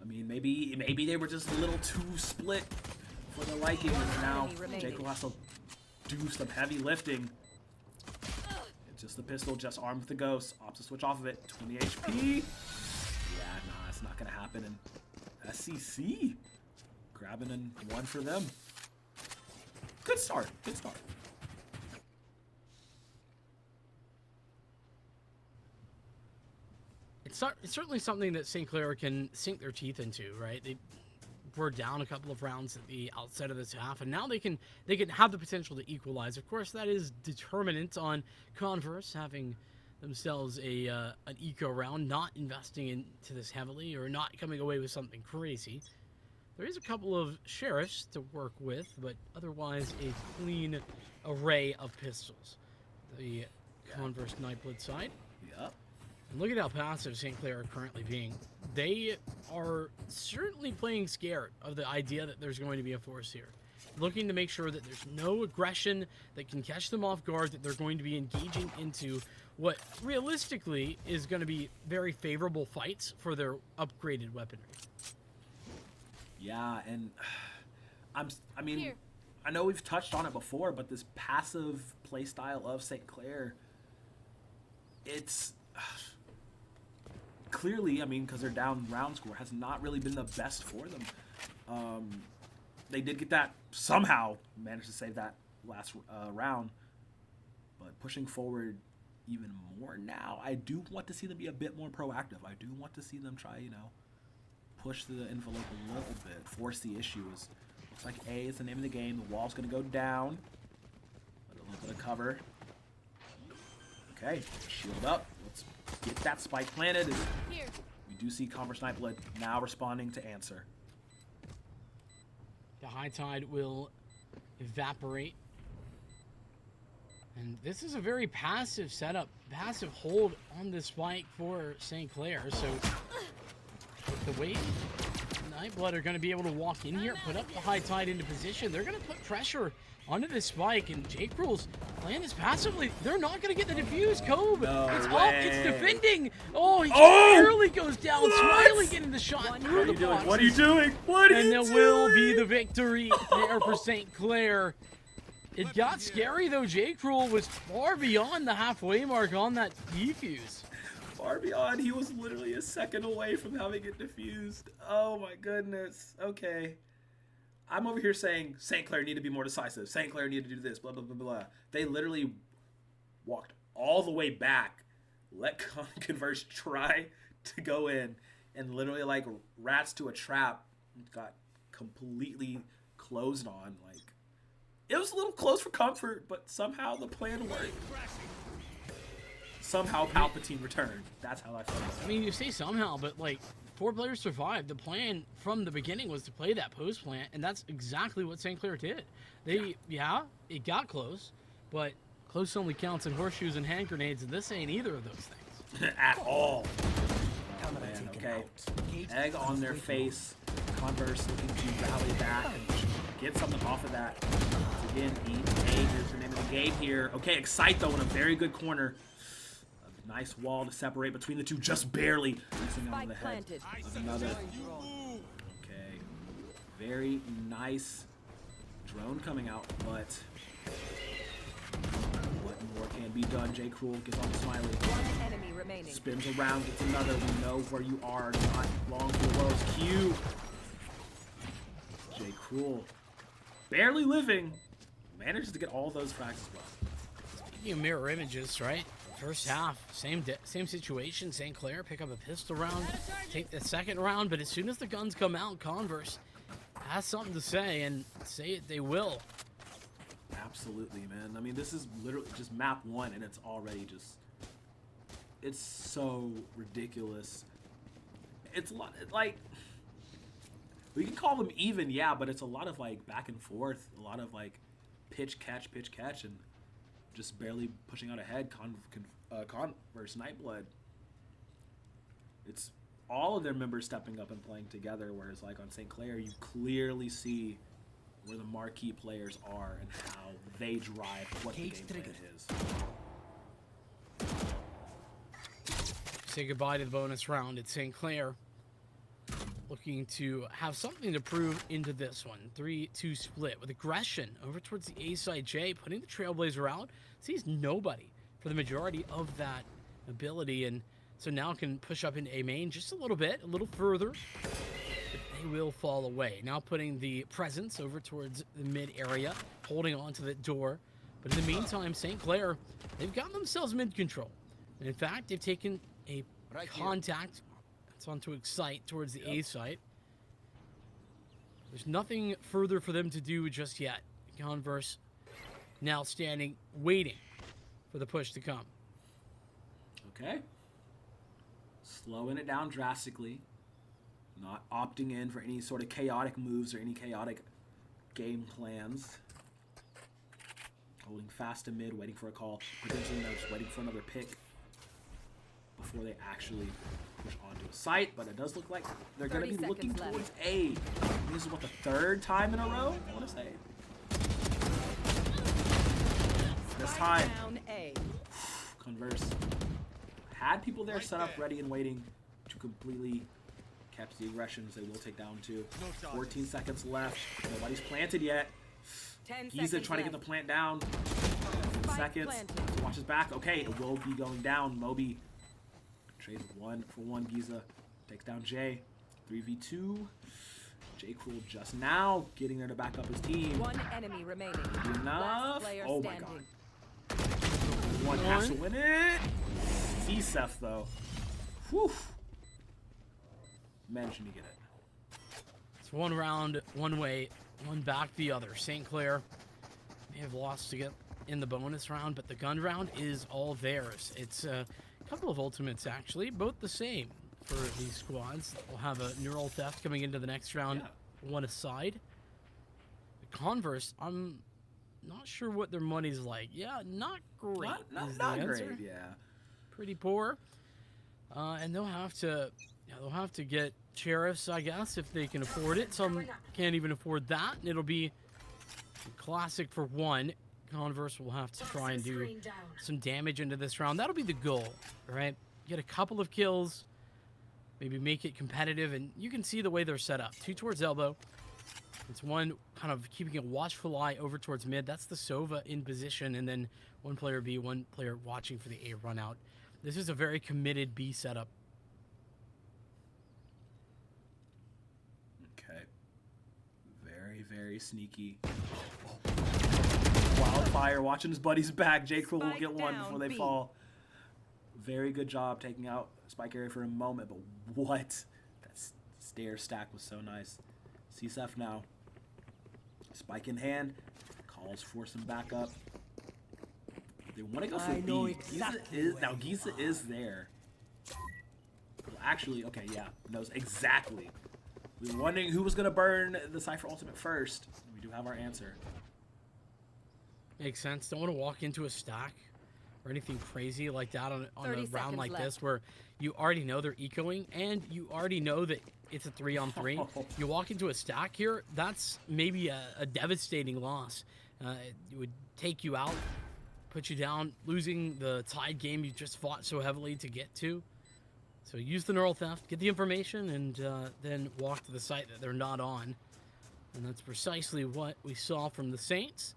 I mean, maybe they were just a little too split for the liking. And now enemy remaining. Jake will have to do some heavy lifting. It's just the pistol, just armed with the ghost. Opts to switch off of it. 20 HP. Yeah, nah, it's not gonna happen. And SCC grabbing in one for them. Good start. Good start. It's certainly something that St. Clair can sink their teeth into, right? They were down a couple of rounds at the outset of this half, and now they can have the potential to equalize. Of course, that is determinant on Converse having themselves an eco round, not investing into this heavily or not coming away with something crazy. There is a couple of sheriffs to work with, but otherwise a clean array of pistols. The Converse Nightblood side. Yep. And look at how passive St. Clair are currently being. They are certainly playing scared of the idea that there's going to be a force here. Looking to make sure that there's no aggression that can catch them off guard, that they're going to be engaging into what realistically is going to be very favorable fights for their upgraded weaponry. Yeah, and I mean, Here. I know we've touched on it before, but this passive playstyle of St. Clair, it's clearly, I mean, because they're down round score, has not really been the best for them. They did get that, somehow managed to save that last round, but pushing forward even more now, I do want to see them be a bit more proactive. I do want to see them try, you know, push the envelope a little bit, force the issues. Looks like A is the name of the game. The wall's going to go down. Put a little bit of cover. Okay, shield up. Let's get that spike planted. Here. We do see Converse Nightblood now responding to answer. The high tide will evaporate. And this is a very passive setup, passive hold on this spike for St. Clair. So with the wave, Nightblood are going to be able to walk in here, put up the high tide into position. They're going to put pressure onto this spike, and Jake Rule's playing this passively. They're not going to get the defuse. Cove, No it's way. up, it's defending. Oh, he just Oh! barely goes down. Smiley getting the shot through the boxes. What are you doing? What are And you there doing? will be the victory there for St. Clair. It got scary though. Jake Rule was far beyond the halfway mark on that defuse. Far beyond. He was literally a second away from having it diffused. Oh my goodness. Okay. I'm over here saying St. Clair need to be more decisive. St. Clair need to do this, blah, blah, blah, blah. They literally walked all the way back, let Converse try to go in, and literally like rats to a trap, got completely closed on. Like, it was a little close for comfort, but somehow the plan worked. Somehow Palpatine returned. That's how I felt. I mean, you say somehow, but like 4 players survived. The plan from the beginning was to play that post plant, and that's exactly what St. Clair did. Yeah, it got close, but close only counts in horseshoes and hand grenades, and this ain't either of those things. At all. Oh, man, okay. Egg on their face. Converse looking to rally back and get something off of that. Again, A is the name of the game here. Okay, Excite though in a very good corner. A nice wall to separate between the two, just barely missing on the head of another. Okay, very nice drone coming out, but what more can be done? J. Cruel gets on the Smiley. One enemy remaining. Spins around, gets another. We know where you are. Not long to the lows. Q. J. Cruel, barely living, manages to get all those frags as well. Speaking of mirror images, right? First half, same situation. St. Clair pick up a pistol round, take the second round, but as soon as the guns come out, Converse has something to say, and say it they will. Absolutely, man. I mean, this is literally just map 1, and it's already just, it's so ridiculous. It's a lot, like, we can call them even, yeah, but it's a lot of like back and forth, a lot of like pitch catch, and just barely pushing out ahead. Converse Nightblood. It's all of their members stepping up and playing together, whereas like on St. Clair, you clearly see where the marquee players are and how they drive what the game plan is. Say goodbye to the bonus round at St. Clair. Looking to have something to prove into this one. 3-2 split with aggression over towards the A side. Jay putting the Trailblazer out. Sees nobody for the majority of that ability, and so now can push up into A main just a little bit, a little further. But they will fall away. Now putting the presence over towards the mid area, holding on to the door. But in the meantime, St. Clair, they've got themselves mid control. And in fact, they've taken a contact. It's onto Excite towards the A site. There's nothing further for them to do just yet. Converse now standing, waiting for the push to come. Okay. Slowing it down drastically. Not opting in for any sort of chaotic moves or any chaotic game plans. Holding fast to mid, waiting for a call. Potentially just waiting for another pick before they actually push onto a site, but it does look like they're going to be looking towards A. This is what, the third time in a row? I want to say. This time, Converse had people there set up, ready and waiting to completely catch the aggressions. They will take down 2. 14 seconds left. Nobody's planted yet. Giza trying to get the plant down. 10 seconds. Watches back. Okay, it will be going down. Moby trades 1-for-1. Giza takes down Jay. 3v2. J. Cruel just now getting there to back up his team. One enemy remaining. Enough. Oh my god. One has to win it. CSEF though. Whew. Managing to get it. It's one round, one way, one back the other. St. Clair may have lost to get in the bonus round, but the gun round is all theirs. It's a couple of ultimates actually, both the same for these squads. We'll have a neural theft coming into the next round, one aside. The Converse, I'm not sure what their money's like. Yeah, not great. Not great, yeah. Pretty poor. And they'll have to get sheriffs, I guess, if they can afford it. Some can't even afford that. And it'll be classic for one. Converse will have to try and do some damage into this round. That'll be the goal, right? Get a couple of kills, maybe make it competitive, and you can see the way they're set up. 2 towards elbow. It's one kind of keeping a watchful eye over towards mid. That's the Sova in position, and then one player B, one player watching for the A run out. This is a very committed B setup. Okay. Very, very sneaky. Wildfire watching his buddy's back. J. Cruel will get one before they fall. Very good job taking out Spike Area for a moment, but what? That stair stack was so nice. CSF now. Spike in hand. Calls for some backup. They want to go for B. Giza is there. Well, actually, okay, yeah. Knows exactly. We were wondering who was going to burn the Cypher ultimate first. We do have our answer. Makes sense. Don't want to walk into a stack or anything crazy like that on a round like this where you already know they're ecoing and you already know that it's a 3-on-3. You walk into a stack here, that's maybe a devastating loss. It would take you out, put you down, losing the tied game you just fought so heavily to get to. So use the neural theft, get the information, and then walk to the site that they're not on. And that's precisely what we saw from the Saints.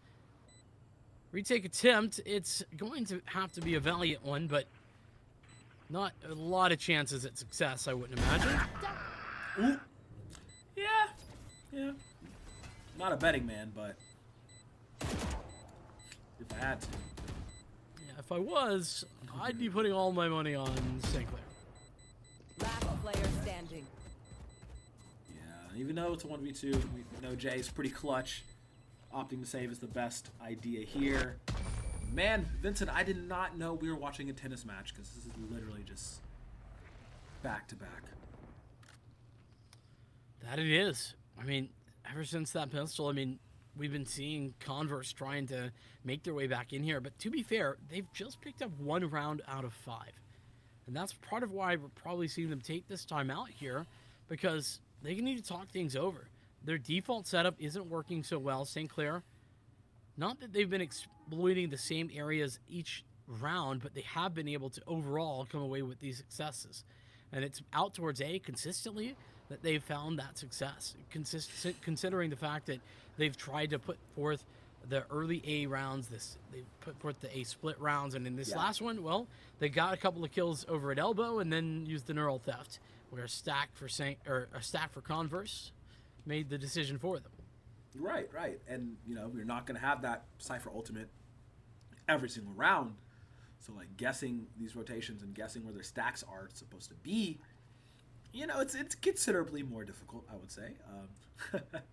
Retake attempt, it's going to have to be a valiant one, but not a lot of chances at success, I wouldn't imagine. Ooh. Yeah. Not a betting man, but if I had to. Yeah, if I was, I'd be putting all my money on St. Clair. Last player standing. Yeah, even though it's a 1v2, we know Jay's pretty clutch. Opting to save is the best idea here. Man, Vincent, I did not know we were watching a tennis match because this is literally just back to back. That it is. I mean, ever since that pistol, I mean, we've been seeing Converse trying to make their way back in here. But to be fair, they've just picked up 1 round out of 5. And that's part of why we're probably seeing them take this time out here, because they need to talk things over. Their default setup isn't working so well. St. Clair, not that they've been exploiting the same areas each round, but they have been able to overall come away with these successes. And it's out towards A consistently that they've found that success, considering the fact that they've tried to put forth the early A rounds, they put forth the A split rounds, and in this last one, well, they got a couple of kills over at elbow and then used the neural theft, where a stack for Converse made the decision for them. Right. And, you know, you're not going to have that Cypher ultimate every single round. So, like, guessing these rotations and guessing where their stacks are supposed to be, you know, it's considerably more difficult, I would say. But,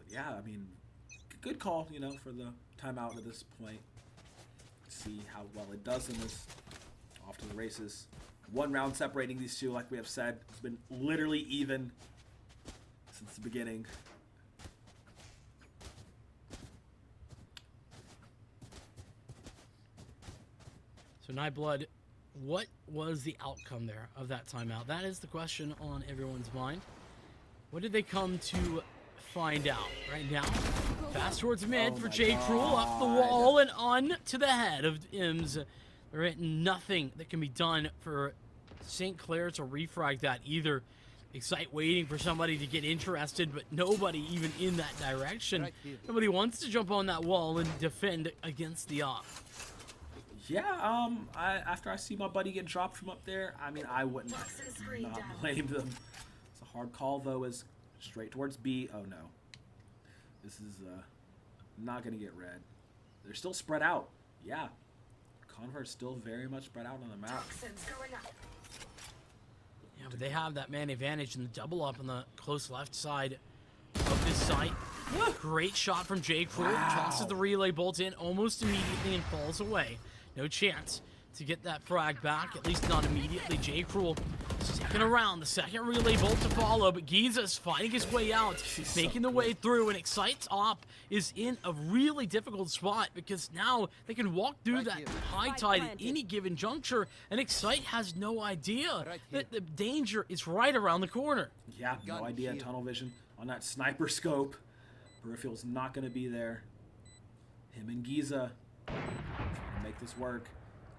yeah, I mean, good call, you know, for the timeout at this point. See how well it does in this. Off to the races. 1 round separating these two, like we have said. It's been literally even since the beginning. So Nightblood, what was the outcome there of that timeout? That is the question on everyone's mind. What did they come to find out right now? Fast towards mid for J. Cruel, up the wall and on to the head of Ims. There ain't nothing that can be done for St. Clair to refrag that either. Excite waiting for somebody to get interested, but nobody even in that direction. Nobody wants to jump on that wall and defend against the op. Yeah, after I see my buddy get dropped from up there, I mean, I wouldn't not blame them. It's a hard call, though, is straight towards B. Oh, no. This is not going to get red. They're still spread out. Yeah. Converse still very much spread out on the map. Yeah, but they have that man advantage in the double up on the close left side of this site. Great shot from J. Cruel. Tosses the relay bolt in almost immediately and falls away. No chance to get that frag back, at least not immediately. J. Cruel sticking around, the second relay bolt to follow, but Giza's finding his way out, making the way through, and Excite's op is in a really difficult spot because now they can walk through that high tide at any given juncture, and Excite has no idea that the danger is right around the corner. Yeah, no idea. Tunnel vision on that sniper scope. Peripheral's not going to be there. Him and Giza trying to make this work.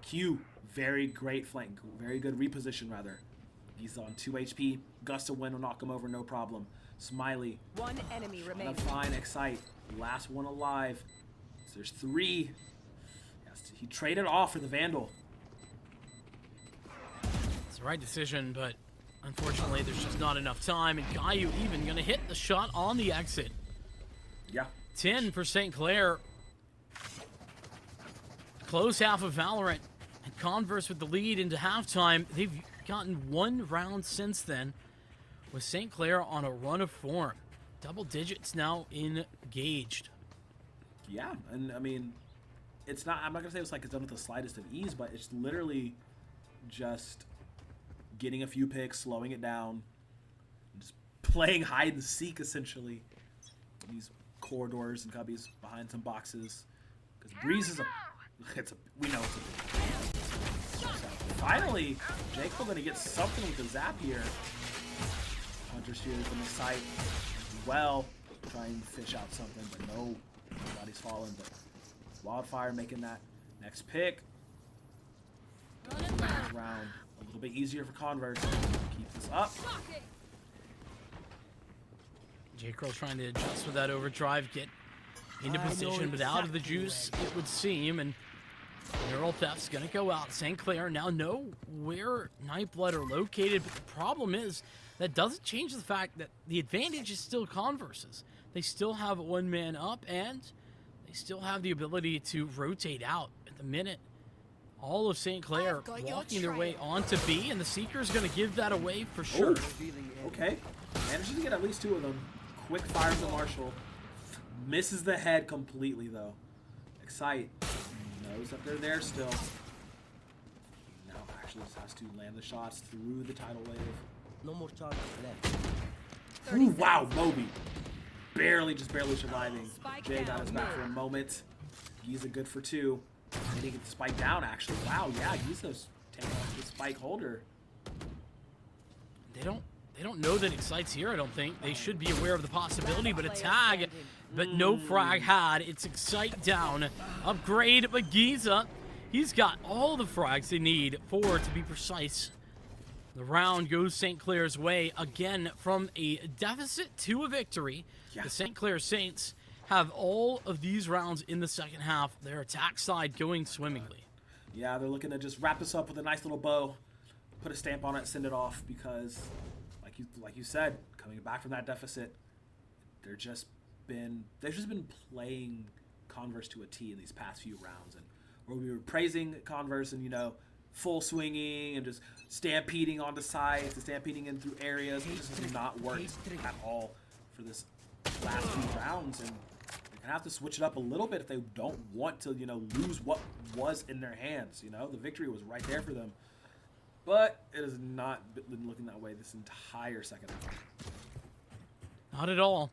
Q, very great flank, very good reposition rather. Giza on 2 HP. Gust of Wind will knock him over, no problem. Smiley. 1 enemy remaining. Fine, Excite. Last one alive. So there's 3. Yes, he traded off for the Vandal. It's the right decision, but unfortunately there's just not enough time, and Caillou even gonna hit the shot on the exit. Yeah. 10 for St. Clair. Close half of Valorant, and Converse with the lead into halftime. They've gotten 1 round since then, with St. Clair on a run of form. Double digits now engaged. Yeah, and I mean, it's not, I'm not gonna say it's like it's done with the slightest of ease, but it's literally just getting a few picks, slowing it down, just playing hide and seek essentially. These corridors and cubbies behind some boxes, because Breeze is we know it's a big. So finally, Jake will gonna get something with the zap here. Hunter Spears from the site as well, trying to fish out something, but nobody's falling. But Wildfire making that next pick. Next round a little bit easier for Converse. Keep this up. J. Curl trying to adjust with that overdrive, get into position, but out of the juice, it would seem, and Neural Theft's gonna go out. St. Clair now know where Nightblood are located, but the problem is that doesn't change the fact that the advantage is still Converse's. They still have 1 man up, and they still have the ability to rotate out at the minute. All of St. Clair walking their way onto B, and the Seeker's gonna give that away for sure. Okay, manages to get at least 2 of them. Quick fire from Marshall. Misses the head completely, though. Excite knows that they're there still. Now actually just has to land the shots through the tidal wave. No more charges left. Ooh, wow, Moby. just barely surviving. Jay got his back for a moment. Giza good for 2. And he gets the spike down, actually. Wow, yeah, Giza's taking off the spike holder. They don't know that Excite's here, I don't think. They should be aware of the possibility, but a tag, but no frag had. It's Excite down. Upgrade, but Giza, he's got all the frags they need, 4 to be precise. The round goes St. Clair's way, again, from a deficit to a victory. Yeah. The St. Clair Saints have all of these rounds in the second half. Their attack side going swimmingly. Yeah, they're looking to just wrap this up with a nice little bow, put a stamp on it, send it off, because, like you said, coming back from that deficit, they've just been playing Converse to a T in these past few rounds, and where we were praising Converse and, you know, full swinging and just stampeding onto sides and stampeding in through areas. It just has not worked at all for this last few rounds, and they're gonna have to switch it up a little bit if they don't want to, you know, lose what was in their hands. You know, the victory was right there for them, but it has not been looking that way this entire second half. Not at all.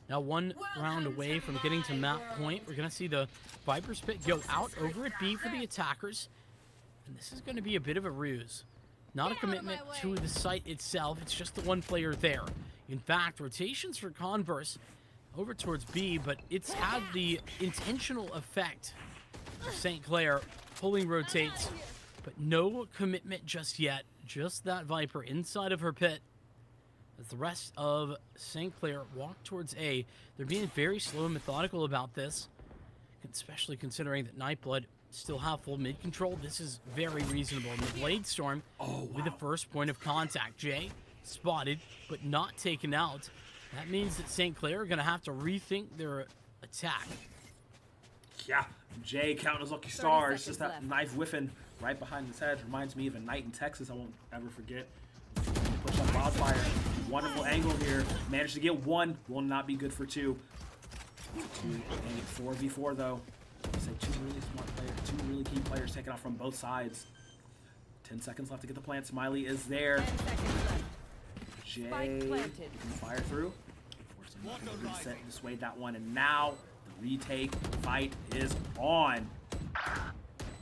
Now 1 round away from getting to map point. We're gonna see the Viper's Pit go out over at B for the attackers. And this is going to be a bit of a ruse. Not a commitment to the site itself. It's just the 1 player there. In fact, rotations for Converse over towards B, but it's had the intentional effect of St. Clair pulling rotates, but no commitment just yet. Just that Viper inside of her pit. As the rest of St. Clair walk towards A, they're being very slow and methodical about this, especially considering that Nightblood still have full mid control. This is very reasonable. And the Blade Storm with the first point of contact. Jay spotted, but not taken out. That means that St. Clair are going to have to rethink their attack. Yeah, Jay counting his lucky stars. Just that knife whiffing right behind his head. Reminds me of a night in Texas I won't ever forget. Push up Wildfire. Wonderful angle here. Managed to get 1. Will not be good for 2. 4v4 though. Say 2 really smart players, 2 really key players taken off from both sides. 10 seconds left to get the plant. Smiley is there. Jay can fire through. Forcing him to reset and dissuade that one. And now the retake fight is on.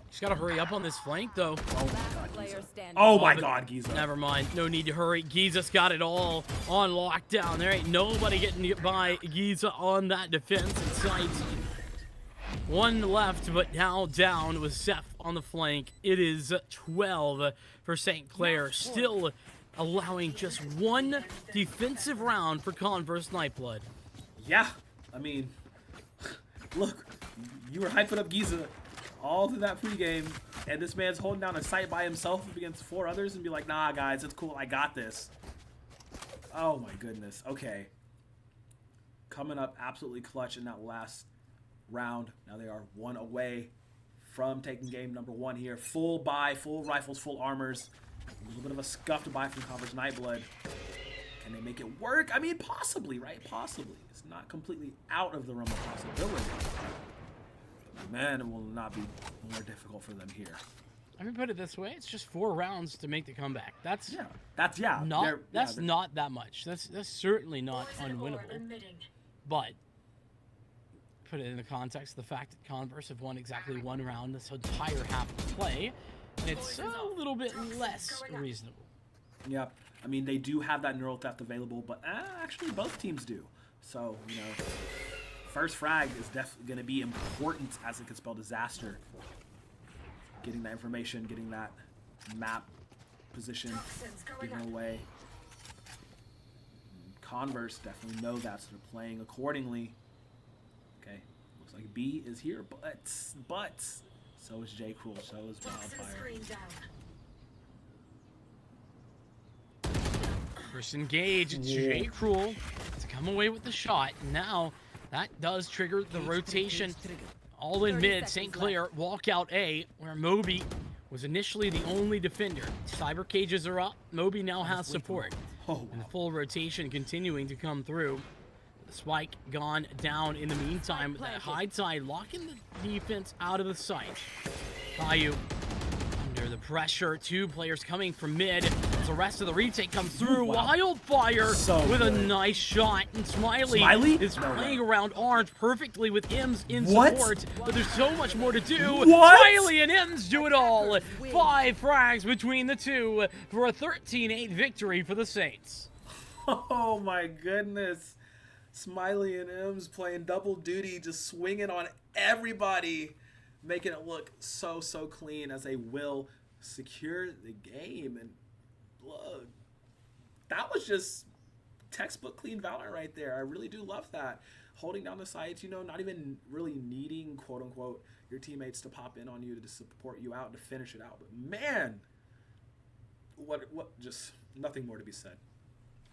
Just got to hurry up on this flank, though. Oh my god, Giza. Oh my god, Giza. Never mind. No need to hurry. Giza's got it all on lockdown. There ain't nobody getting by Giza on that defensive side. 1 left, but now down with Seth on the flank. It is 12 for St. Clair, still allowing just 1 defensive round for Converse Nightblood. Yeah, I mean, look, you were hyping up Giza all through that pregame, and this man's holding down a site by himself against 4 others and be like, nah, guys, it's cool, I got this. Oh my goodness, okay. Coming up absolutely clutch in that last round. Now they are 1 away from taking game number 1 here. Full buy, full rifles, full armors. A little bit of a scuffed buy from Converse Nightblood. Can they make it work? I mean, possibly, right? Possibly. It's not completely out of the realm of possibility. But man, it will not be more difficult for them here. Let me put it this way: it's just 4 rounds to make the comeback. That's not that much. That's certainly not unwinnable. But put it in the context of the fact that Converse have won exactly 1 round this entire half of play, and it's a little bit less reasonable. Yeah, I mean, they do have that neural theft available, but actually both teams do. So, you know, first frag is definitely going to be important, as it could spell disaster. Getting that information, getting that map position given away. Converse definitely know that, so they're playing accordingly. Okay, looks like B is here, but so is J. Cruel, so is Wildfire. First engage, it's J. Cruel to come away with the shot. Now that does trigger the rotation. All in mid, St. Clair walk out A, where Moby was initially the only defender. Cyber cages are up. Moby now has support. And the full rotation continuing to come through. The spike gone down in the meantime. That high side locking the defense out of the sight. Caillou under Under the pressure, 2 players coming from mid. As the rest of the retake comes through, Wildfire with a nice shot. And Smiley is playing around orange perfectly with Ims in support. But there's so much more to do. Smiley and Ims do it all. 5 frags between the two for a 13-8 victory for the Saints. Oh my goodness. Smiley and Ims playing double duty, just swinging on everybody, making it look so clean as they will secure the game. And look, that was just textbook clean Valorant right there. I really do love that. Holding down the sites, you know, not even really needing, quote unquote, your teammates to pop in on you to support you out, to finish it out. But man, what just nothing more to be said.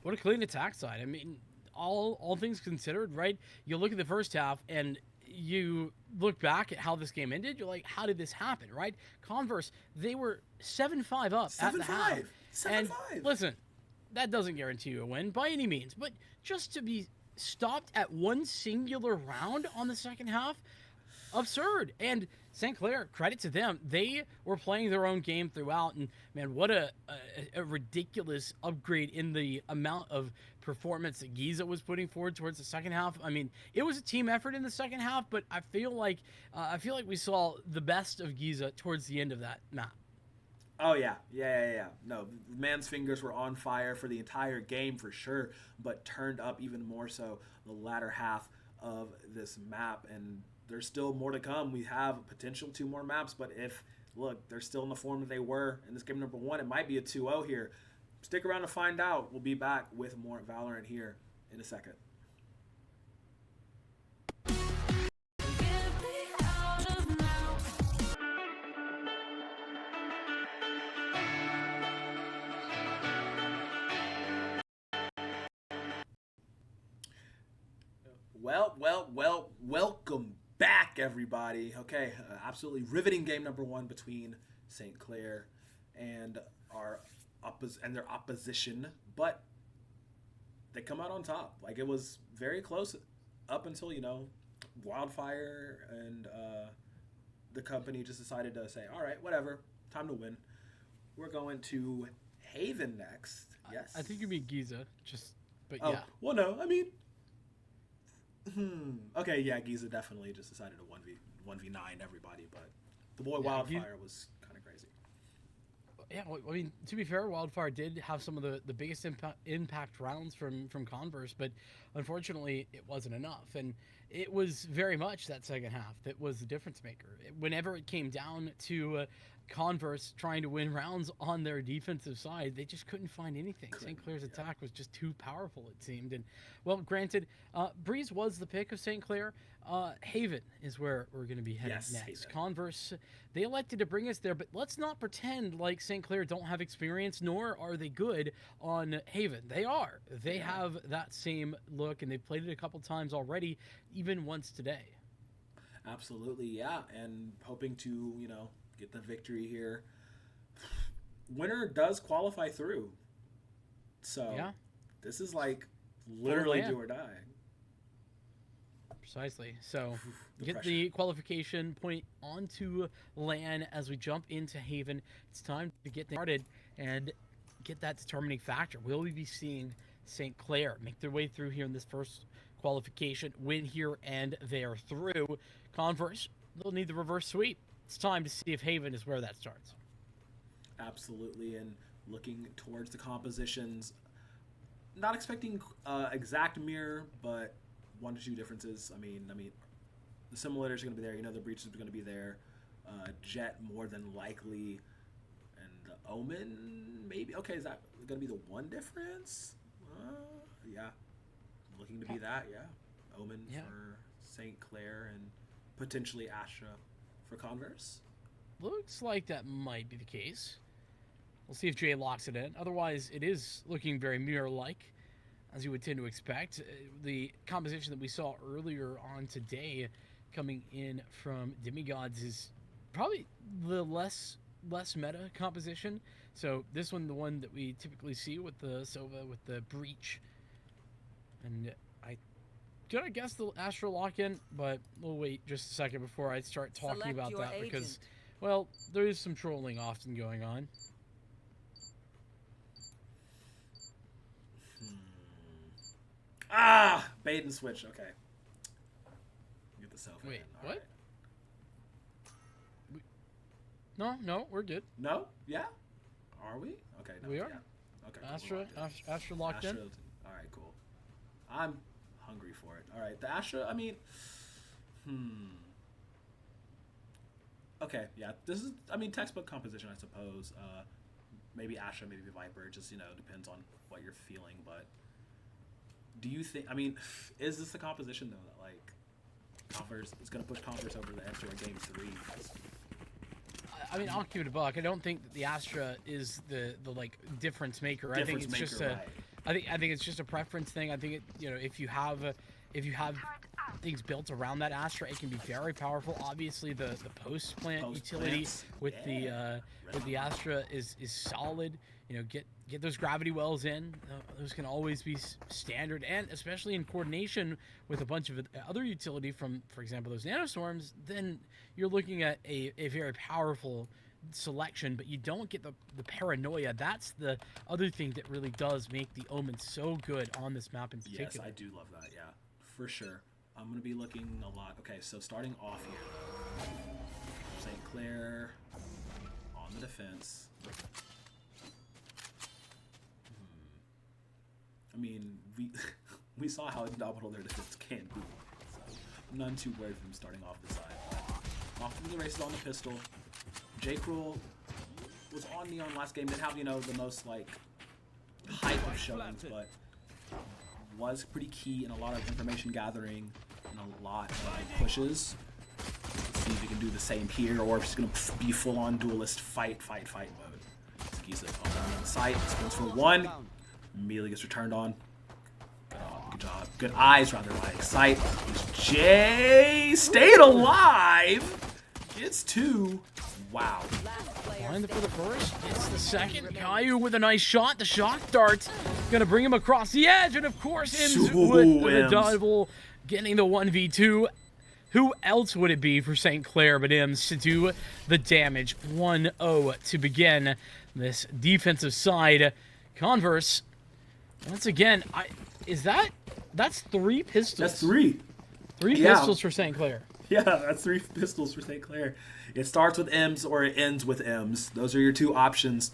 What a clean attack side. I mean, all things considered, right? You look at the first half and you look back at how this game ended, you're like, how did this happen, right? Converse, they were 7-5 up at the half. 7-5. Listen, that doesn't guarantee you a win by any means, but just to be stopped at one singular round on the second half, absurd. And St. Clair, credit to them, they were playing their own game throughout, and man, what a ridiculous upgrade in the amount of performance that Giza was putting forward towards the second half. I mean, it was a team effort in the second half, but I feel like we saw the best of Giza towards the end of that map. Oh yeah. No, man's fingers were on fire for the entire game for sure, but turned up even more so the latter half of this map. And there's still more to come. We have potential 2 more maps, but if, look, they're still in the form that they were in this game number 1, it might be a 2-0 here. Stick around to find out. We'll be back with more Valorant here in a second. Well, welcome back, everybody. Okay, absolutely riveting game number 1 between St. Clair and their opposition, but they come out on top. Like, it was very close up until, you know, Wildfire and the company just decided to say, all right, whatever, time to win. We're going to Haven next. Yes. I think you mean Giza, but oh, yeah. Well, no, I mean, okay, yeah, Giza definitely just decided to 1v9 everybody, but the boy Wildfire was kind of crazy. Yeah, well, I mean, to be fair, Wildfire did have some of the biggest impact rounds from Converse, but unfortunately, it wasn't enough. And it was very much that second half that was the difference maker. Whenever it came down to Converse trying to win rounds on their defensive side, they just couldn't find anything. St. Clair's attack was just too powerful, it seemed. And, well, granted, Breeze was the pick of St. Clair. Haven is where we're going to be headed next. Haven. Converse, they elected to bring us there, but let's not pretend like St. Clair don't have experience, nor are they good on Haven. They are. They have that same look, and they've played it a couple times already, even once today. Absolutely, yeah, and hoping to, you know, get the victory here. Winner does qualify through. So yeah, this is like literally do or die. Precisely. So get the qualification point onto LAN as we jump into Haven. It's time to get started and get that determining factor. Will we be seeing St. Clair make their way through here in this first qualification, win here, and they are through? Converse, they'll need the reverse sweep. It's time to see if Haven is where that starts. Absolutely, and looking towards the compositions, not expecting exact mirror, but 1 to 2 differences. I mean, the simulators are going to be there. You know, the breaches are going to be there. Jet more than likely, and the Omen maybe. Okay, is that going to be the 1 difference? Yeah, looking to be that. Yeah, Omen for St. Clair and potentially Astra for Converse. Looks like that might be the case. We'll see if Jay locks it in. Otherwise, it is looking very mirror-like, as you would tend to expect. The composition that we saw earlier on today coming in from Demigods is probably the less meta composition. So this one, the one that we typically see with the Sova, with the Breach. And I guess the Astro lock-in, but we'll wait just a second before I start talking about that, because Well, there is some trolling often going on. Ah, bait and switch. Okay. Get the self. Wait, All what? right. No, we're good. No? Yeah? Are we? Okay. No, We are. Yeah. Okay. Astra locked in. All right, cool. I'm hungry for it. All right. The Astra, I mean, Okay, yeah. This is, I mean, textbook composition, I suppose. Maybe Astra, maybe Viper. It just, depends on what you're feeling. But do you think, I mean, is this the composition, though, that, like, Converse is going to push Converse over the edge to a game 3? I mean, I'll give it a buck. I don't think that the Astra is the like difference maker. I think it's just a. Right. I think it's just a preference thing. I think it, if you have things built around that Astra, it can be very powerful. Obviously, the post plant utility with the Astra is solid. Get those gravity wells in. Those can always be standard, and especially in coordination with a bunch of other utility from, for example, those nanostorms, then you're looking at a very powerful selection, but you don't get the paranoia. That's the other thing that really does make the Omen so good on this map in particular. Yes, I do love that, yeah, for sure. I'm going to be looking a lot. Okay, so starting off here, St. Clair on the defense. I mean, we saw how abdominal their defense can be. So none too worried from starting off the side. Off to the races on the pistol. J. Cruel was on Neon last game. Didn't have, the most, like, hype of showings, but was pretty key in a lot of information gathering and a lot of pushes. Let's see if he can do the same here, or if he's going to be full-on duelist fight mode. He's on the site. Spins for one. Immediately gets returned on. Good job. Good eyes, rather, like sight. Jay stayed alive. Gets 2. Wow. Find it for the first. It's the second. Caillou with a nice shot. The shock dart gonna bring him across the edge, and of course, Ims with the double, getting the 1v2. Who else would it be for St. Clair but Ims to do the damage? 1-0 to begin this defensive side. Converse. Once again, that's 3 pistols. That's 3. 3 pistols for St. Clair. Yeah, that's 3 pistols for St. Clair. It starts with M's or it ends with M's. Those are your 2 options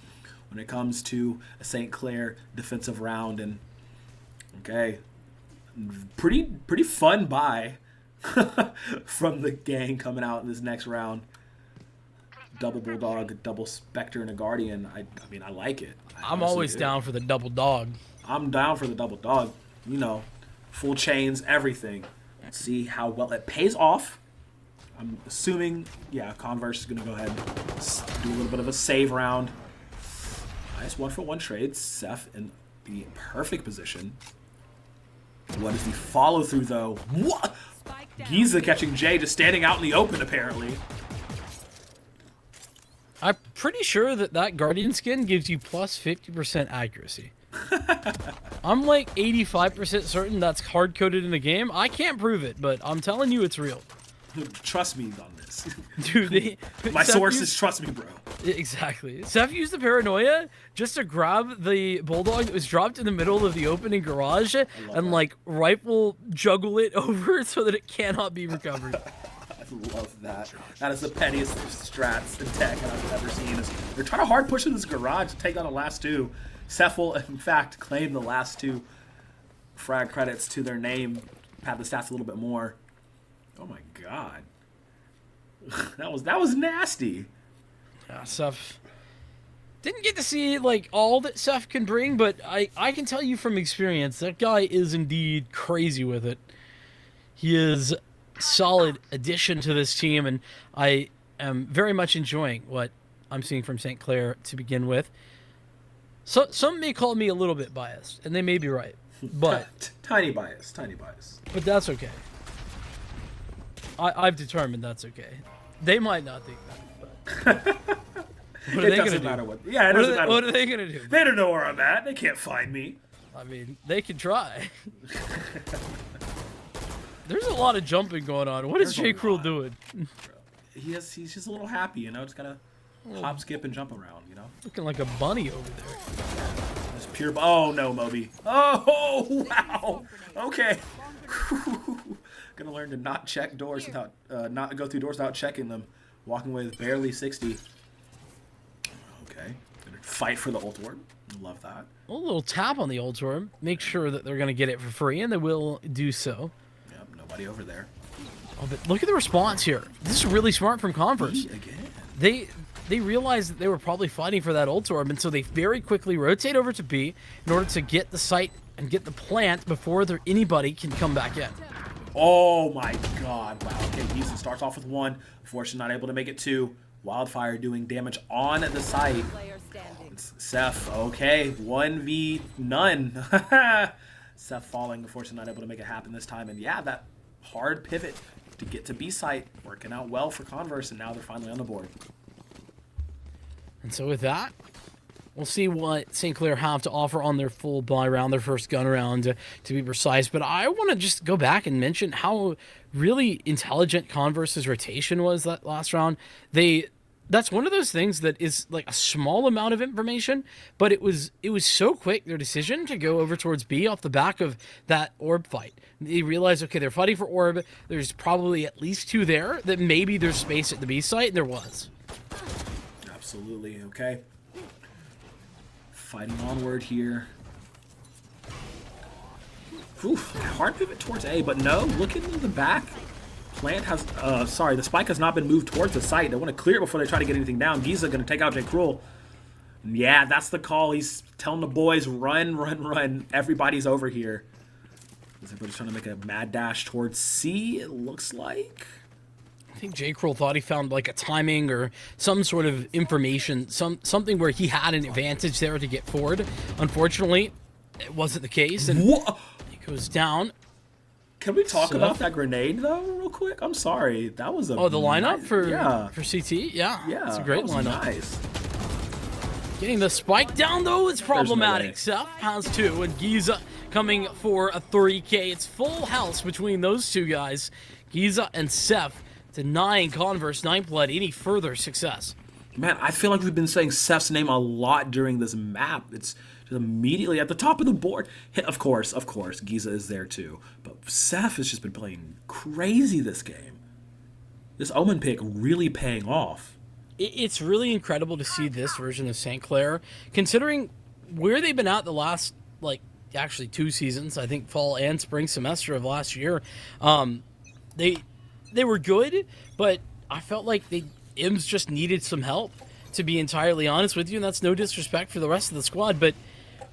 when it comes to a St. Clair defensive round. And okay, pretty fun buy from the gang coming out in this next round. Double Bulldog, double Spectre, and a Guardian. I mean, I like it. I'm always down for the double dog. I'm down for the double dog. Full chains, everything. Let's see how well it pays off. I'm assuming, yeah, Converse is going to go ahead and do a little bit of a save round. Nice 1-for-1 trade. Seth in the perfect position. What is the follow-through, though? What? Giza catching Jay, just standing out in the open, apparently. I'm pretty sure that Guardian skin gives you plus 50% accuracy. I'm like 85% certain that's hard-coded in the game. I can't prove it, but I'm telling you it's real. Trust me on this. Dude, my sources trust me, bro. Exactly. Seth used the paranoia just to grab the Bulldog that was dropped in the middle of the opening garage and, like, rifle juggle it over so that it cannot be recovered. I love that. That is the pettiest of strats and tech I've ever seen. They're trying to hard push in this garage to take down the last 2. Seth will, in fact, claim the last 2 frag credits to their name, pad the stats a little bit more. Oh my god. that was nasty. Yeah, Seth didn't get to see like all that Seth can bring, but I can tell you from experience that guy is indeed crazy with it. He is a solid addition to this team, and I am very much enjoying what I'm seeing from St. Clair to begin with. So some may call me a little bit biased, and they may be right, but tiny bias. But that's okay. I've determined that's okay. They might not think that, but what are they going to do? Yeah, it doesn't matter. What are they going to do? They don't know where I'm at. They can't find me. I mean, they can try. There's a lot of jumping going on. What is J. Cruel doing? he's just a little happy, you know. Just gotta hop, skip, and jump around, you know. Looking like a bunny over there. That's pure. Oh no, Moby. Oh wow. Okay. Gonna learn to not check doors without, not go through doors without checking them. Walking away with barely 60. Okay. Gonna fight for the ult orb. Love that. A little tap on the ult orb. Make sure that they're gonna get it for free, and they will do so. Yep. Nobody over there. Oh, but look at the response here. This is really smart from Converse. Again. They realized that they were probably fighting for that ult orb, and so they very quickly rotate over to B in order to get the site and get the plant before anybody can come back in. Oh my god. Wow. Okay, Houston starts off with 1. Fortune not able to make it 2. Wildfire doing damage on the site. It's Seth. Okay. 1v none. Seth falling. Fortune not able to make it happen this time. And yeah, that hard pivot to get to B site working out well for Converse, and now they're finally on the board. And so with that, we'll see what St. Clair have to offer on their full buy round, their first gun round, to be precise. But I want to just go back and mention how really intelligent Converse's rotation was that last round. That's one of those things that is like a small amount of information, but it was so quick, their decision to go over towards B off the back of that orb fight. They realized, okay, they're fighting for orb. There's probably at least 2 there, that maybe there's space at the B site, and there was. Absolutely. Okay. Fighting onward here. Oof, hard pivot towards A, but no, look into the back. Plant has, the spike has not been moved towards the site. They want to clear it before they try to get anything down. Giza going to take out J. Cruel. Yeah, that's the call. He's telling the boys, run, run, run. Everybody's over here. Everybody's trying to make a mad dash towards C, it looks like. I think J. Cruel thought he found like a timing or some sort of information, something where he had an advantage there to get forward. Unfortunately, it wasn't the case, and he goes down. Can we talk about that grenade though, real quick? I'm sorry, that was a the lineup for CT. Yeah, it's a great lineup. Nice. Getting the spike down though is problematic. No Seth has 2, and Giza coming for a 3K. It's full house between those 2 guys, Giza and Seth, denying Converse Nightblood any further success. Man, I feel like we've been saying Seth's name a lot during this map. It's just immediately at the top of the board. Of course, Giza is there too. But Seth has just been playing crazy this game. This Omen pick really paying off. It's really incredible to see this version of St. Clair, considering where they've been at the last, actually 2 seasons, I think fall and spring semester of last year. They were good, but I felt like IMS just needed some help, to be entirely honest with you, and that's no disrespect for the rest of the squad, but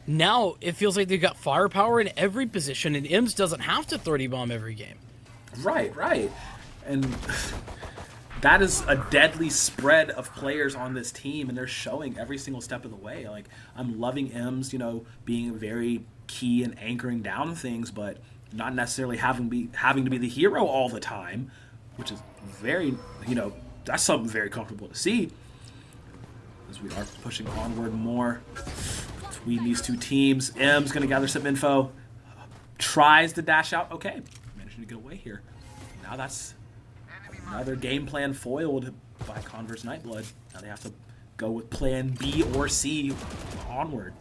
now it feels like they've got firepower in every position, and IMS doesn't have to 30 bomb every game. Right. And that is a deadly spread of players on this team, and they're showing every single step of the way. Like, I'm loving IMS, being very key and anchoring down things, but not necessarily having to be the hero all the time, which is very, that's something very comfortable to see, as we are pushing onward more between these 2 teams. M's going to gather some info, tries to dash out. Okay, managing to get away here. Now that's another game plan foiled by Converse Nightblood. Now they have to go with plan B or C onward.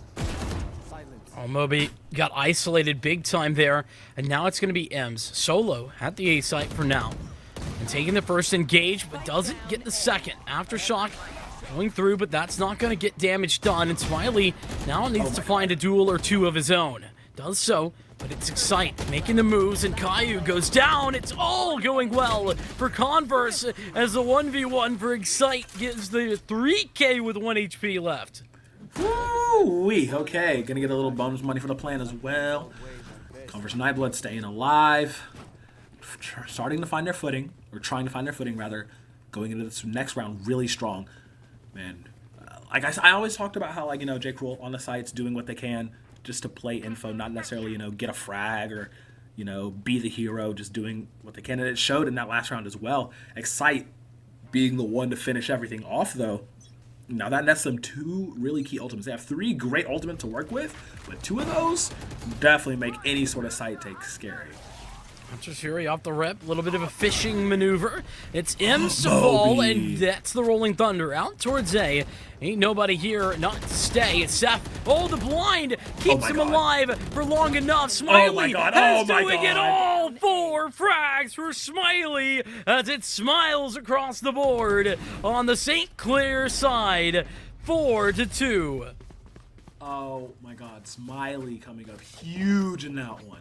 Oh, Moby got isolated big time there, and now it's going to be M's solo at the A site for now. And taking the first engage, but doesn't get the second. Aftershock going through, but that's not going to get damage done. And Smiley now needs to find a duel or 2 of his own. Does so, but it's Excite making the moves, and Caillou goes down. It's all going well for Converse, as the 1v1 for Excite gives the 3K with 1 HP left. Woo-wee. Okay, gonna get a little bonus money for the plan as well. Converse Nightblood staying alive, starting to find their footing, or trying to find their footing rather, going into this next round really strong. Man, like I always talked about how, J. Cruel on the sites doing what they can just to play info, not necessarily, get a frag or, be the hero, just doing what they can. And it showed in that last round as well. Excite being the one to finish everything off, though. Now that nets them 2 really key ultimates. They have 3 great ultimates to work with, but 2 of those definitely make any sort of site take scary. Hunter's Fury off the rip, a little bit of a fishing maneuver. It's M's to fall, and that's the Rolling Thunder out towards A. Ain't nobody here not to stay. It's Seth. Oh, the blind keeps him alive for long enough. Smiley is doing it all. 4 frags for Smiley as it smiles across the board on the St. Clair side. 4-2. Oh my God, Smiley coming up huge in that one.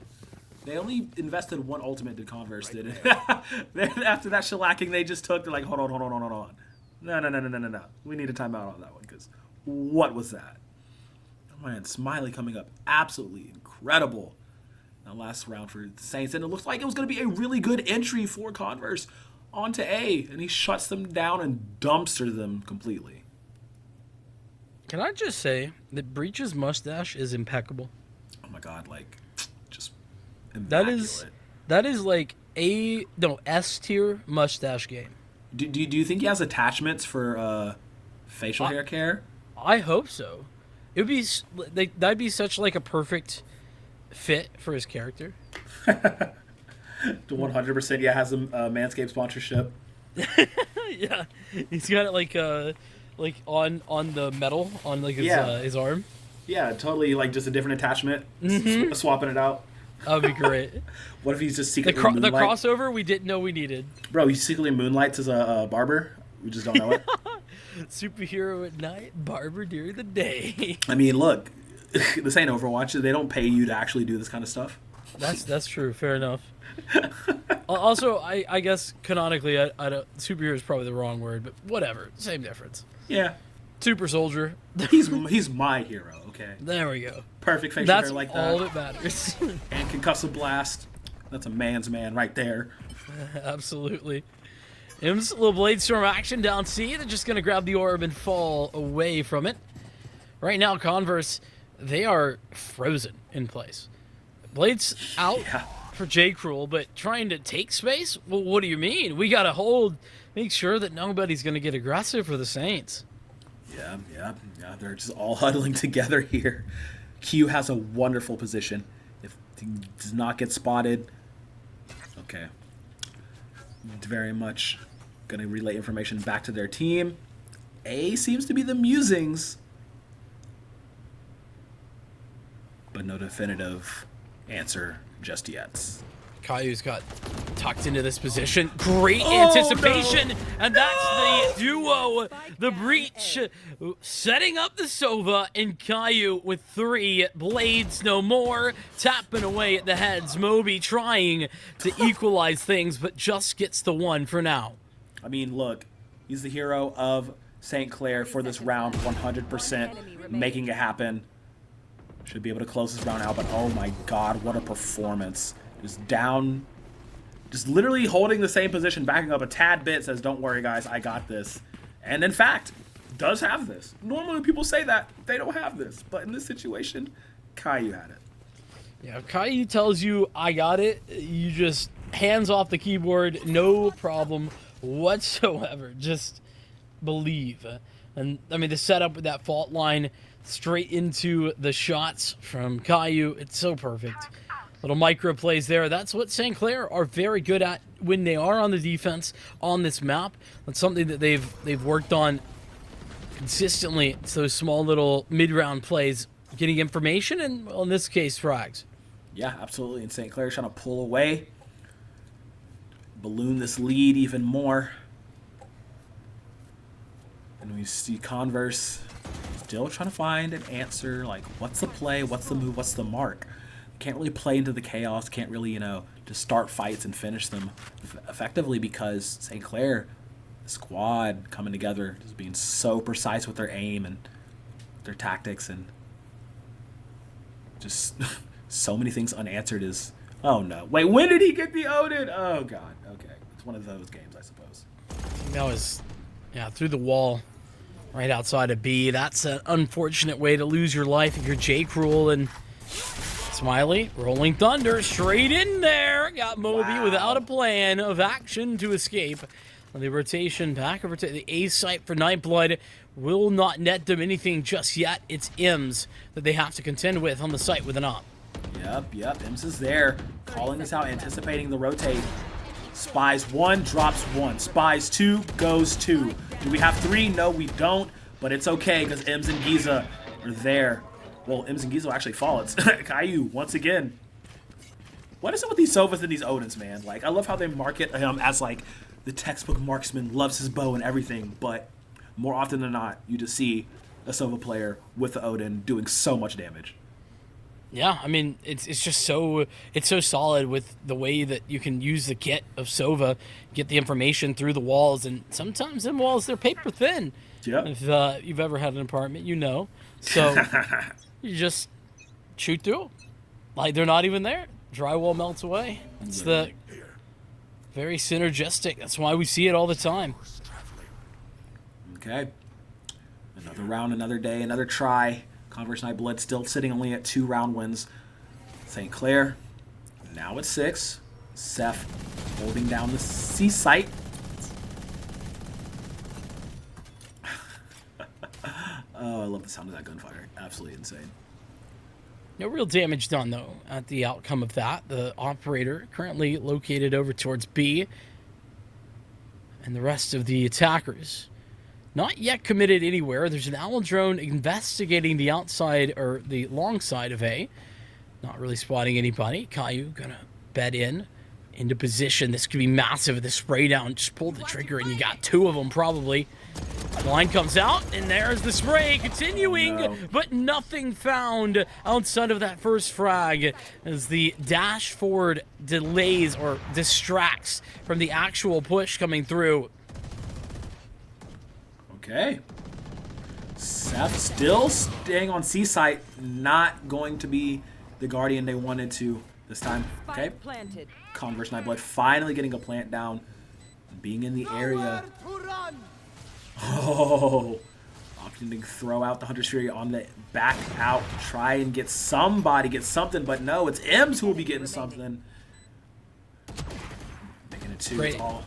They only invested one ultimate, did Converse did it. Then after that shellacking they just took, they're like, hold on. No. We need a timeout on that one, because what was that? Oh man, Smiley coming up absolutely incredible. Now last round for the Saints, and it looks like it was going to be a really good entry for Converse onto A, and he shuts them down and dumpsters them completely. Can I just say that Breach's mustache is impeccable? Oh my God, like, just immaculate. That is like S tier mustache game. Do you think he has attachments for facial hair care? I hope so. It would be that'd be such like a perfect fit for his character. 100%. Yeah, has a Manscaped sponsorship. Yeah, he's got it like on the metal on like his arm. Yeah, totally. Like just a different attachment, swapping it out. That would be great. What if he's just secretly the crossover we didn't know we needed? Bro, he secretly moonlights as a barber. We just don't know it. Superhero at night, barber during the day. I mean, look, this ain't Overwatch. They don't pay you to actually do this kind of stuff. That's true. Fair enough. Also, I guess canonically, I don't, superhero is probably the wrong word, but whatever. Same difference. Yeah. Super soldier. He's my hero. Okay. There we go. Perfect facial hair like that. That's all that matters. And concussive blast. That's a man's man right there. Absolutely. Im's little blade storm action down C. They're just gonna grab the orb and fall away from it. Right now, Converse, they are frozen in place. Blades out for J. Cruel, but trying to take space? Well, what do you mean? We gotta make sure that nobody's gonna get aggressive for the Saints. Yeah. They're just all huddling together here. Q has a wonderful position. If he does not get spotted, okay. Very much gonna relay information back to their team. A seems to be the musings, but no definitive answer just yet. Caillou's got tucked into this position. Great anticipation. No. And that's the duo. The Breach setting up the Sova, and Caillou with 3 blades no more. Tapping away at the heads. Moby trying to equalize things, but just gets the 1 for now. I mean, look, he's the hero of St. Clair for this round, 100%, making it happen. Should be able to close this round out, but oh my God, what a performance. Just down, just literally holding the same position, backing up a tad bit, says, don't worry, guys, I got this. And in fact, does have this. Normally when people say that, they don't have this. But in this situation, Caillou had it. Yeah, Caillou tells you, I got it. You just hands off the keyboard, no problem whatsoever. Just believe. And, I mean, the setup with that fault line straight into the shots from Caillou, it's so perfect. Little micro plays there. That's what St. Clair are very good at when they are on the defense on this map. That's something that they've worked on consistently. It's those small little mid-round plays, getting information, and well, in this case, frags. Yeah, absolutely. And St. Clair trying to pull away, balloon this lead even more. And we see Converse still trying to find an answer, like what's the play, what's the move, what's the mark. Can't really play into the chaos, can't really, just start fights and finish them effectively because St. Clair, the squad coming together, just being so precise with their aim and their tactics, and just so many things unanswered is, oh no. Wait, when did he get the Odin? Oh God, okay. It's one of those games, I suppose. That was, through the wall right outside of B. That's an unfortunate way to lose your life if you're J. Cruel, and Smiley, Rolling Thunder, straight in there. Got Moby without a plan of action to escape. The rotation back over to the A site for Nightblood will not net them anything just yet. It's M's that they have to contend with on the site with an op. Yep. Imps is there. Calling us out, anticipating the rotate. Spies 1, drops 1. Spies 2, goes 2. Do we have 3? No, we don't. But it's okay because Ims and Giza are there. Well, Ims and Giza will actually fall. It's Caillou once again. What is it with these Sovas and these Odins, man? Like, I love how they market him as, like, the textbook marksman, loves his bow and everything. But more often than not, you just see a Sova player with the Odin doing so much damage. Yeah, I mean, it's just so solid with the way that you can use the kit of Sova, get the information through the walls, and sometimes them walls, they're paper thin. Yeah. If you've ever had an apartment, you know. So you just shoot through them. Like they're not even there. Drywall melts away. It's the very synergistic. That's why we see it all the time. Okay. Another round, another day, another try. Converse Nightblood still sitting only at 2 round wins. St. Clair, now at 6. Seth holding down the C site. Oh, I love the sound of that gunfire. Absolutely insane. No real damage done, though, at the outcome of that. The operator currently located over towards B. And the rest of the attackers not yet committed anywhere. There's an owl drone investigating the outside or the long side of A. Not really spotting anybody. Caillou gonna bed into position. This could be massive. The spray down. Just pull the trigger and you got 2 of them probably. Line comes out and there's the spray continuing, but nothing found outside of that first frag as the dash forward delays or distracts from the actual push coming through. Okay. Seth still staying on C site, not going to be the Guardian they wanted to this time. Okay. Converse Nightblood finally getting a plant down, being in the area. Oh, opting to throw out the Hunter's Fury on the back out, try and get somebody, get something, but no, it's Ems who will be getting something. Making it 2 Great. all.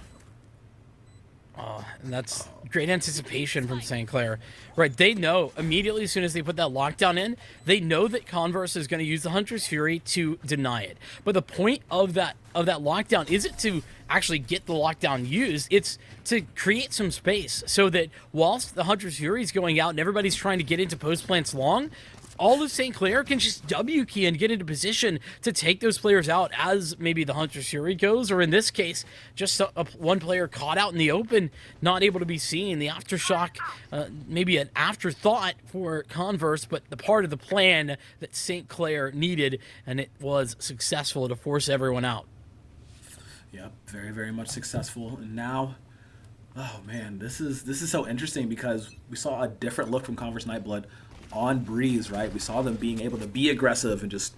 And that's great anticipation from St. Clair. Right, they know immediately as soon as they put that lockdown in, they know that Converse is going to use the Hunter's Fury to deny it. But the point of that lockdown isn't to actually get the lockdown used, it's to create some space so that whilst the Hunter's Fury is going out and everybody's trying to get into post plants long, all of St. Clair can just W key and get into position to take those players out as maybe the Hunter's Fury goes, or in this case, just one player caught out in the open, not able to be seen. The aftershock, maybe an afterthought for Converse, but the part of the plan that St. Clair needed, and it was successful to force everyone out. Yep, very, very much successful. And now, oh man, this is so interesting because we saw a different look from Converse Nightblood on Breeze, right? We saw them being able to be aggressive and just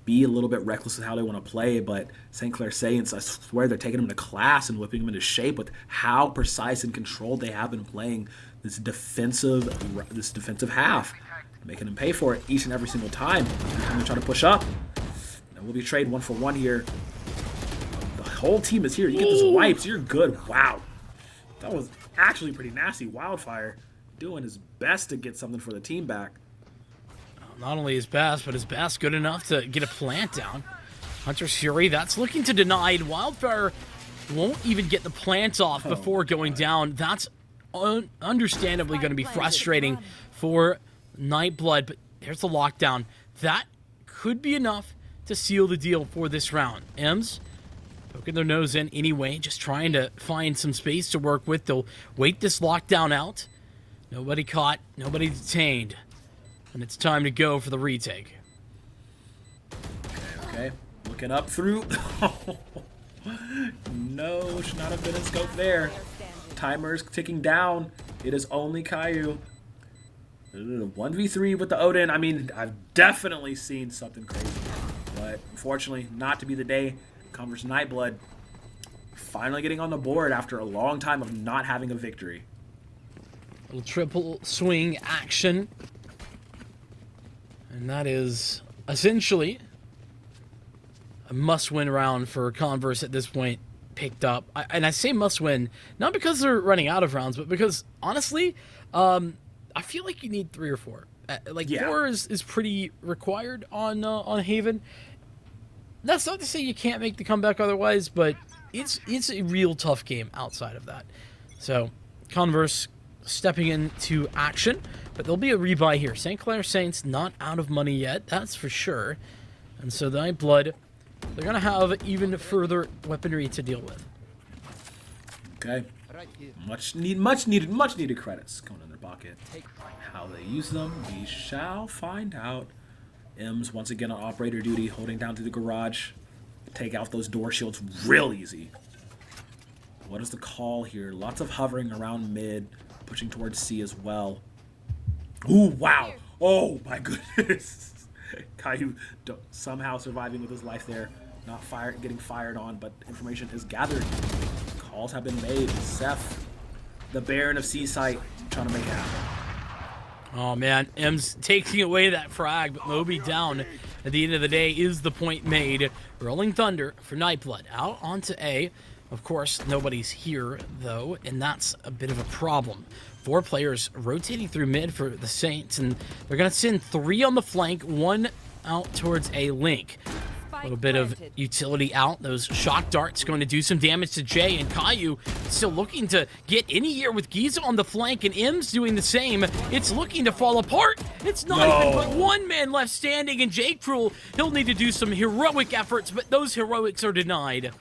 be a little bit reckless with how they want to play, but St. Clair Saints, I swear they're taking them to class and whipping them into shape with how precise and controlled they have been playing this defensive half, making them pay for it each and every single time. Every time they try to push up, and we'll be trade 1-for-1 here. The whole team is here. You get those wipes, you're good. Wow, that was actually pretty nasty. Wildfire doing his best to get something for the team back. Not only his best, but his best good enough to get a plant down. Hunter's Fury, that's looking to deny. Wildfire won't even get the plant off before going down. That's understandably going to be frustrating for Nightblood, but there's the lockdown. That could be enough to seal the deal for this round. Ems poking their nose in anyway, just trying to find some space to work with. They'll wait this lockdown out. Nobody caught, nobody detained. And it's time to go for the retake. Okay. Looking up through. No, should not have been in scope there. Timer's ticking down. It is only Caillou. 1v3 with the Odin. I mean, I've definitely seen something crazy. But unfortunately, not to be the day. Converse Nightblood finally getting on the board after a long time of not having a victory. Little triple swing action. And that is essentially a must-win round for Converse at this point, picked up. And I say must-win, not because they're running out of rounds, but because, honestly, I feel like you need 3 or 4. Like Yeah. 4 is pretty required on Haven. That's not to say you can't make the comeback otherwise, but it's a real tough game outside of that. So Converse stepping into action, but there'll be a rebuy here. St. Clair Saints not out of money yet, that's for sure. And so the Nightblood, they're gonna have even further weaponry to deal with. Okay. Much needed credits coming in their pocket. How they use them, we shall find out. M's once again on operator duty, holding down through the garage. Take out those door shields real easy. What is the call here? Lots of hovering around mid, pushing towards C as well. Ooh, wow. Oh my goodness. Caillou somehow surviving with his life there. Not getting fired on, but information is gathered. Calls have been made. Seth, the Baron of C site, trying to make it happen. Oh man, M's taking away that frag, but Moby down at the end of the day is the point made. Rolling Thunder for Nightblood out onto A. Of course, nobody's here though, and that's a bit of a problem. 4 players rotating through mid for the Saints, and they're gonna send 3 on the flank, 1 out towards A Link. A little bit of utility out. Those shock darts going to do some damage to Jay, and Caillou still looking to get any here with Giza on the flank, and M's doing the same. It's looking to fall apart. It's not even but 1 man left standing, and Jay Cruel, he'll need to do some heroic efforts, but those heroics are denied.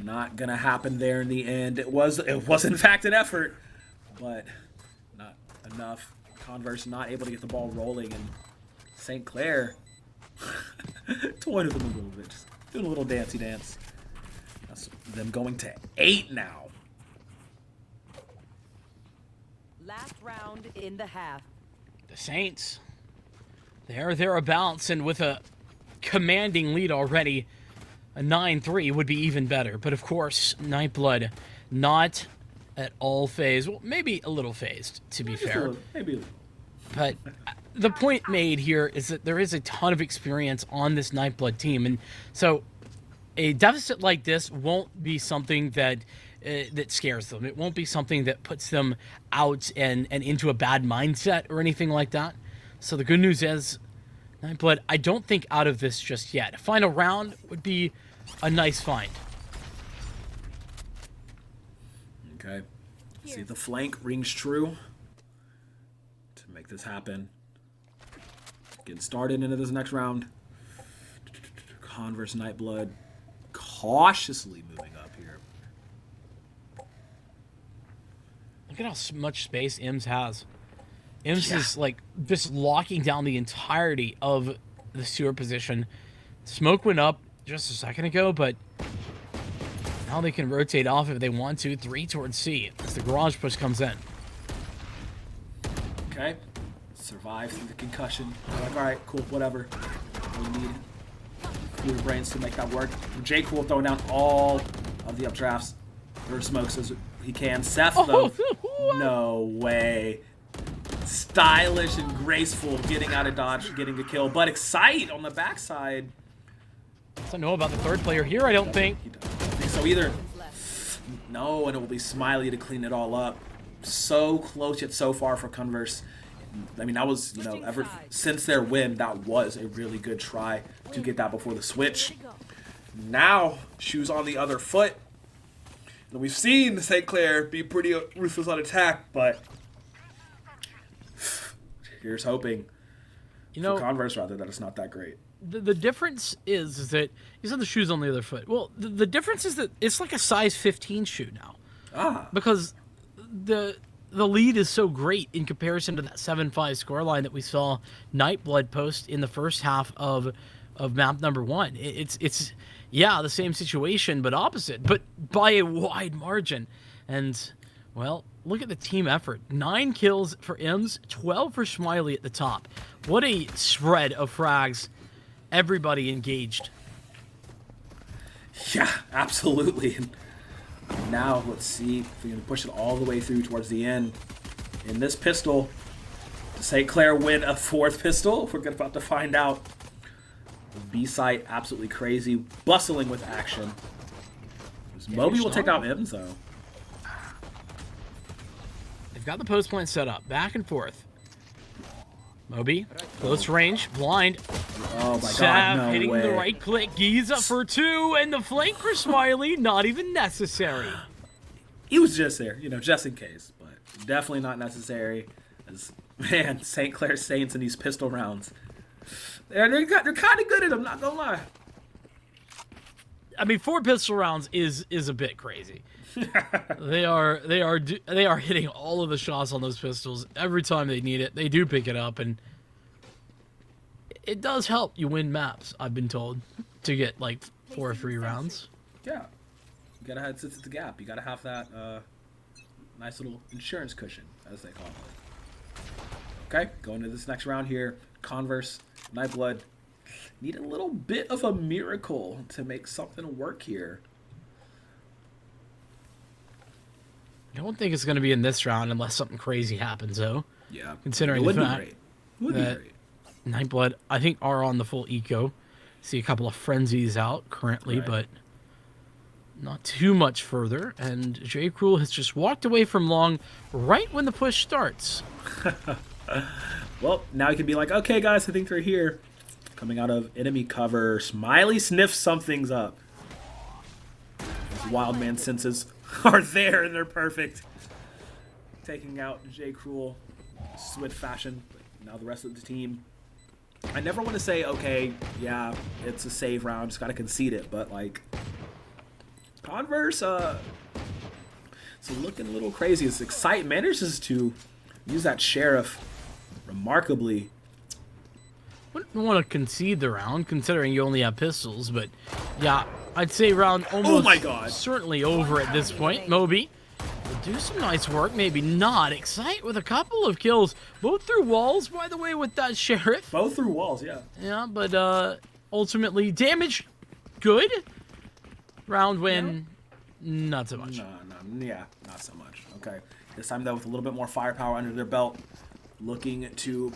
Not gonna happen there in the end. It was in fact an effort, but not enough. Converse not able to get the ball rolling, and St. Clair toying with them a little bit, just doing a little dancey dance. That's them going to 8 now. Last round in the half. The Saints, they're thereabouts, and with a commanding lead already, a 9-3 would be even better. But of course, Nightblood not at all phased. Well, maybe a little phased, to be fair. Maybe a little. But the point made here is that there is a ton of experience on this Nightblood team, and so a deficit like this won't be something that that scares them. It won't be something that puts them out and into a bad mindset or anything like that. So the good news is, Nightblood, I don't think out of this just yet. A final round would be a nice find. Okay. See, the flank rings true to make this happen. Getting started into this next round. Converse Nightblood cautiously moving up here. Look at how much space Ims has. Ims is like just locking down the entirety of the sewer position. Smoke went up just a second ago, but now they can rotate off if they want to. 3 towards C as the garage push comes in. Okay. Survive through the concussion. Like, all right, cool, whatever. We need cooler brains to make that work. J. Cool throwing down all of the updrafts or smokes as he can. Seth, though, no way. Stylish and graceful, getting out of dodge, getting a kill, but Excite on the backside. Doesn't know about the third player here, I don't think. He don't think so either. No, and it will be Smiley to clean it all up. So close yet so far for Converse. I mean, that was, you know, ever since their win, that was a really good try to get that before the switch. Now, shoes on the other foot. And we've seen St. Clair be pretty ruthless on attack, but here's hoping, You know, for Converse rather, that it's not that great. the difference is that you said the shoes on the other foot. Well, the difference is that it's like a size 15 shoe now. Ah. Because the lead is so great in comparison to that 7-5 scoreline that we saw Nightblood post in the first half of map number 1. It's yeah, the same situation, but opposite, but by a wide margin. And, well, look at the team effort. 9 kills for Ims, 12 for Smiley at the top. What a spread of frags. Everybody engaged. Yeah, absolutely. And now, let's see if we can push it all the way through towards the end. In this pistol, does St. Clair win a 4th pistol? We're about to find out. B-site, absolutely crazy, bustling with action. Moby will take out Ims, though. They've got the post plant set up, back and forth. Moby, close range, blind. Oh my God, Sav no hitting way. the right click. Giza for 2, and the flank for Smiley, not even necessary. He was just there, just in case, but definitely not necessary. As man, St. Clair Saints in these pistol rounds, they're kind of good at them. Not gonna lie. I mean, 4 pistol rounds is a bit crazy. They are hitting all of the shots on those pistols every time they need it. They do pick it up, and it does help you win maps. I've been told to get like 4 or 3 rounds. Yeah, you gotta have the gap. You gotta have that nice little insurance cushion, as they call it. Okay, going to this next round here. Converse, Nightblood need a little bit of a miracle to make something work here. I don't think it's going to be in this round unless something crazy happens, though. Yeah, considering it would the be fact great. It would be that great. Nightblood, I think, are on the full eco. See a couple of frenzies out currently, Right. but not too much further. And J. Cruel has just walked away from long right when the push starts. Well, now he can be like, okay, guys, I think they're here. Coming out of enemy cover, Smiley sniffs something's up. His wild man senses are there, and they're perfect. Taking out J. Cruel, swift fashion. But now the rest of the team. I never want to say, okay, yeah, it's a save round, just got to concede it. But, like, Converse, it's looking a little crazy. It's Excite manages to use that Sheriff remarkably. Wouldn't want to concede the round, considering you only have pistols, but yeah, I'd say round almost my God. certainly over at this point. Moby will do some nice work, maybe not. Excite with a couple of kills, both through walls, by the way, with that Sheriff. Both through walls, yeah. Yeah, but ultimately, damage, good. Round win, not so much. No, yeah, not so much. Okay, this time though with a little bit more firepower under their belt, looking to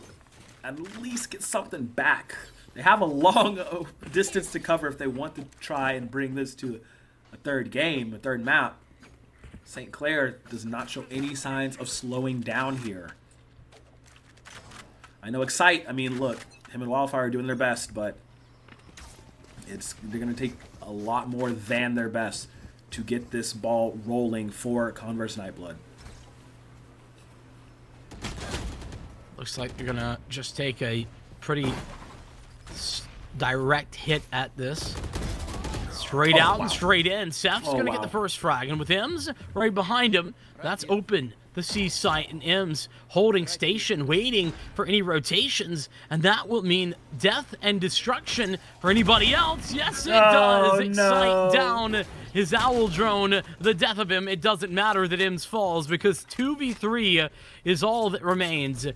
at least get something back. They have a long distance to cover if they want to try and bring this to a third game, a third map. St. Clair does not show any signs of slowing down here. I know Excite, I mean, look, him and Wildfire are doing their best, but they're going to take a lot more than their best to get this ball rolling for Converse Nightblood. Looks like you're going to just take a pretty direct hit at this. Straight out and straight in. Seth's going to get the first frag. And with Ems right behind him, that's open. The C site and Ems holding station, waiting for any rotations. And that will mean death and destruction for anybody else. Yes, it does. Excite down his owl drone. The death of him, it doesn't matter that Ems falls because 2v3 is all that remains.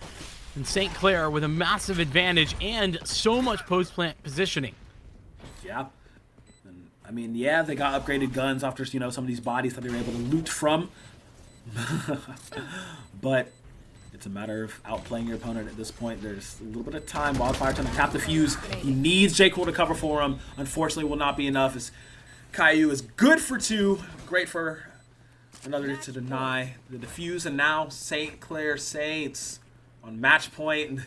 And St. Clair with a massive advantage and so much post-plant positioning. Yeah. I mean, yeah, they got upgraded guns after, some of these bodies that they were able to loot from. But it's a matter of outplaying your opponent at this point. There's a little bit of time. Wildfire trying to tap the fuse. He needs J. Cole to cover for him. Unfortunately, will not be enough. As Caillou is good for 2. Great for another to deny the defuse. And now St. Clair Saints on match point.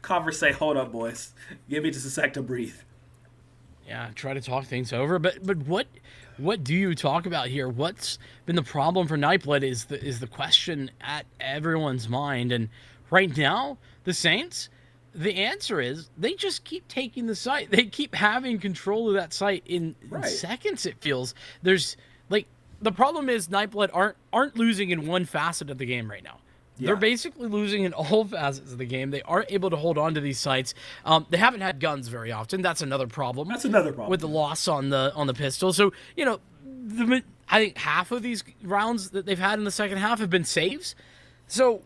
Converse say, hold up, boys. Give me just a sec to breathe. Yeah, try to talk things over. But what do you talk about here? What's been the problem for Nightblood is the question at everyone's mind. And right now, the Saints, the answer is they just keep taking the site. They keep having control of that site in seconds, it feels. There's like the problem is Nightblood aren't losing in one facet of the game right now. Yeah. They're basically losing in all facets of the game. They aren't able to hold on to these sites. They haven't had guns very often. That's another problem. With the loss on the pistol. So, I think half of these rounds that they've had in the second half have been saves. So,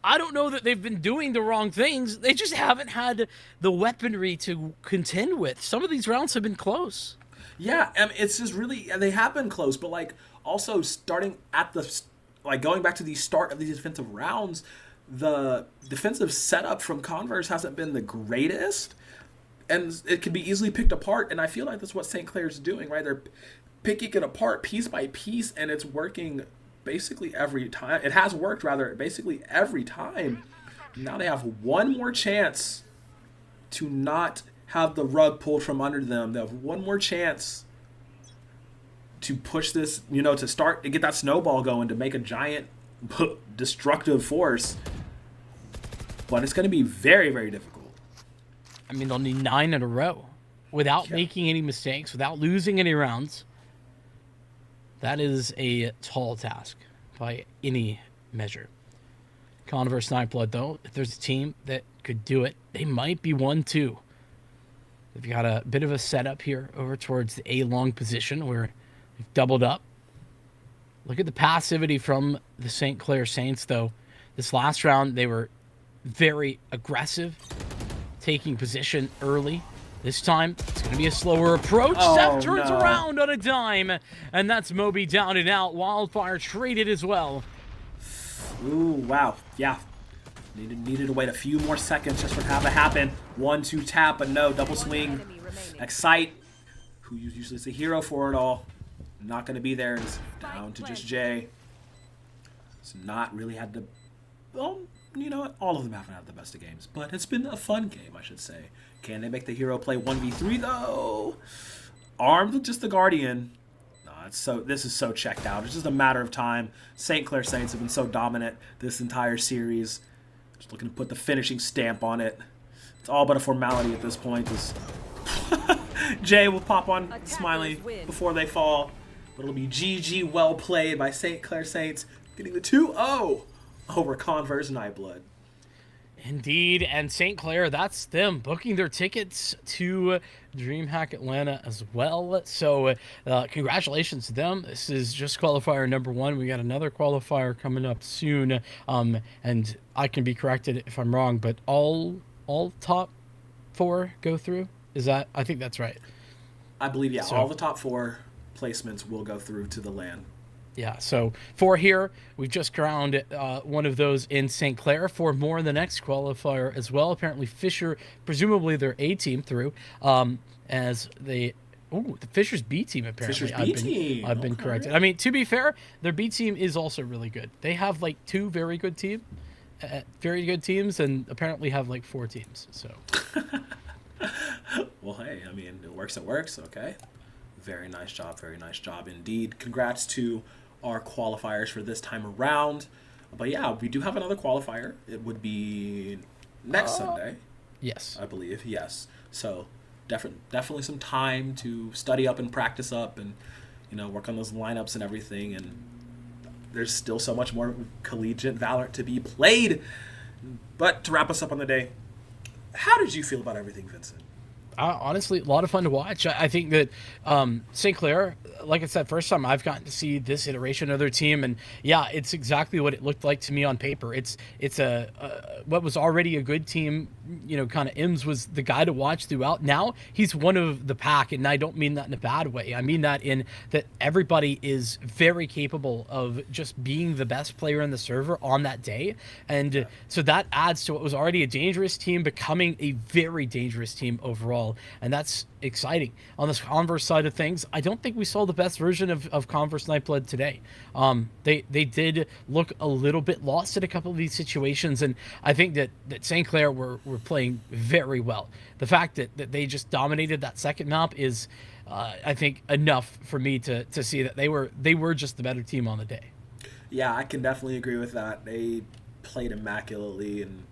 I don't know that they've been doing the wrong things. They just haven't had the weaponry to contend with. Some of these rounds have been close. Yeah, it's just really, they have been close. But, also starting at going back to the start of these defensive rounds, the defensive setup from Converse hasn't been the greatest, and it can be easily picked apart. And I feel like that's what St. Clair's doing, right? They're picking it apart piece by piece, and it's working basically every time. It has worked, rather, basically every time. Now they have one more chance to not have the rug pulled from under them. They have one more chance to push this, to start to get that snowball going, to make a giant destructive force. But it's going to be very, very difficult. I mean, they'll need 9 in a row without making any mistakes, without losing any rounds. That is a tall task by any measure. Converse Nightblood, though, if there's a team that could do it, they might be 1-2. They've got a bit of a setup here over towards the A-long position where they've doubled up. Look at the passivity from the St. Clair Saints, though. This last round, they were very aggressive, taking position early. This time, it's going to be a slower approach. Seth turns around on a dime, and that's Moby down and out. Wildfire traded as well. Ooh, wow. Yeah. Needed to wait a few more seconds just for it to have it happen. 1-2 tap, but no. Double swing. Excite, who usually is the hero for it all, not going to be there. It's down to just Jay. It's not really had the... Well, you know what? All of them haven't had the best of games, but it's been a fun game, I should say. Can they make the hero play 1v3, though? Armed with just the Guardian. This is so checked out. It's just a matter of time. St. Clair Saints have been so dominant this entire series. Just looking to put the finishing stamp on it. It's all but a formality at this point. Jay will pop on Smiley before they fall. But it'll be GG, well played by St. Clair Saints, getting the 2-0 over Converse Nightblood. Indeed, and St. Clair, that's them booking their tickets to DreamHack Atlanta as well. So congratulations to them. This is just qualifier number 1. We got another qualifier coming up soon. And I can be corrected if I'm wrong, but all top 4 go through? I think that's right. I believe, yeah. So, all the top 4 placements will go through to the LAN. Yeah, so 4 here. We've just crowned one of those in St. Clair. 4 more in the next qualifier as well. Apparently Fisher, presumably their A team through, as they... Oh, the Fisher's B team apparently. Fisher's B team. I've been corrected. I mean, to be fair, their B team is also really good. They have like 2 very good teams, and apparently have like 4 teams. So. Well, hey, I mean, it works. Okay. Very nice job indeed. Congrats to our qualifiers for this time around. But yeah, we do have another qualifier. It would be next Sunday. Yes. I believe, yes. So definitely some time to study up and practice up and, work on those lineups and everything. And there's still so much more collegiate Valorant to be played. But to wrap us up on the day, how did you feel about everything, Vincent? Honestly, a lot of fun to watch. I think that St. Clair, like I said, first time I've gotten to see this iteration of their team, and yeah, it's exactly what it looked like to me on paper. It's what was already a good team. Kind of Ims was the guy to watch throughout. Now he's one of the pack, and I don't mean that in a bad way. I mean that in that everybody is very capable of just being the best player in the server on that day, and so that adds to what was already a dangerous team becoming a very dangerous team overall. And that's exciting. On this Converse side of things, I don't think we saw the best version of Converse Nightblood today. They did look a little bit lost in a couple of these situations, and I think that St. Clair were playing very well. The fact that they just dominated that second map is, I think, enough for me to see that they were just the better team on the day. Yeah, I can definitely agree with that. They played immaculately, and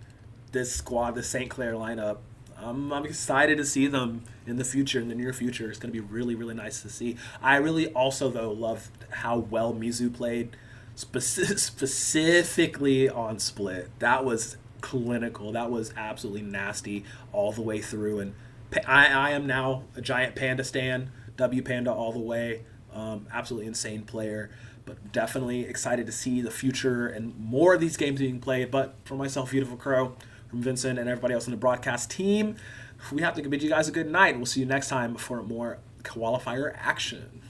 this squad, the St. Clair lineup, I'm excited to see them in the future, in the near future. It's going to be really, really nice to see. I really also, though, love how well Mizu played, specifically on Split. That was clinical. That was absolutely nasty all the way through. And I am now a giant Panda stan, W Panda all the way. Absolutely insane player. But definitely excited to see the future and more of these games being played. But for myself, ViewtifulCrow, from Vincent and everybody else on the broadcast team, we have to bid you guys a good night. We'll see you next time for more qualifier action.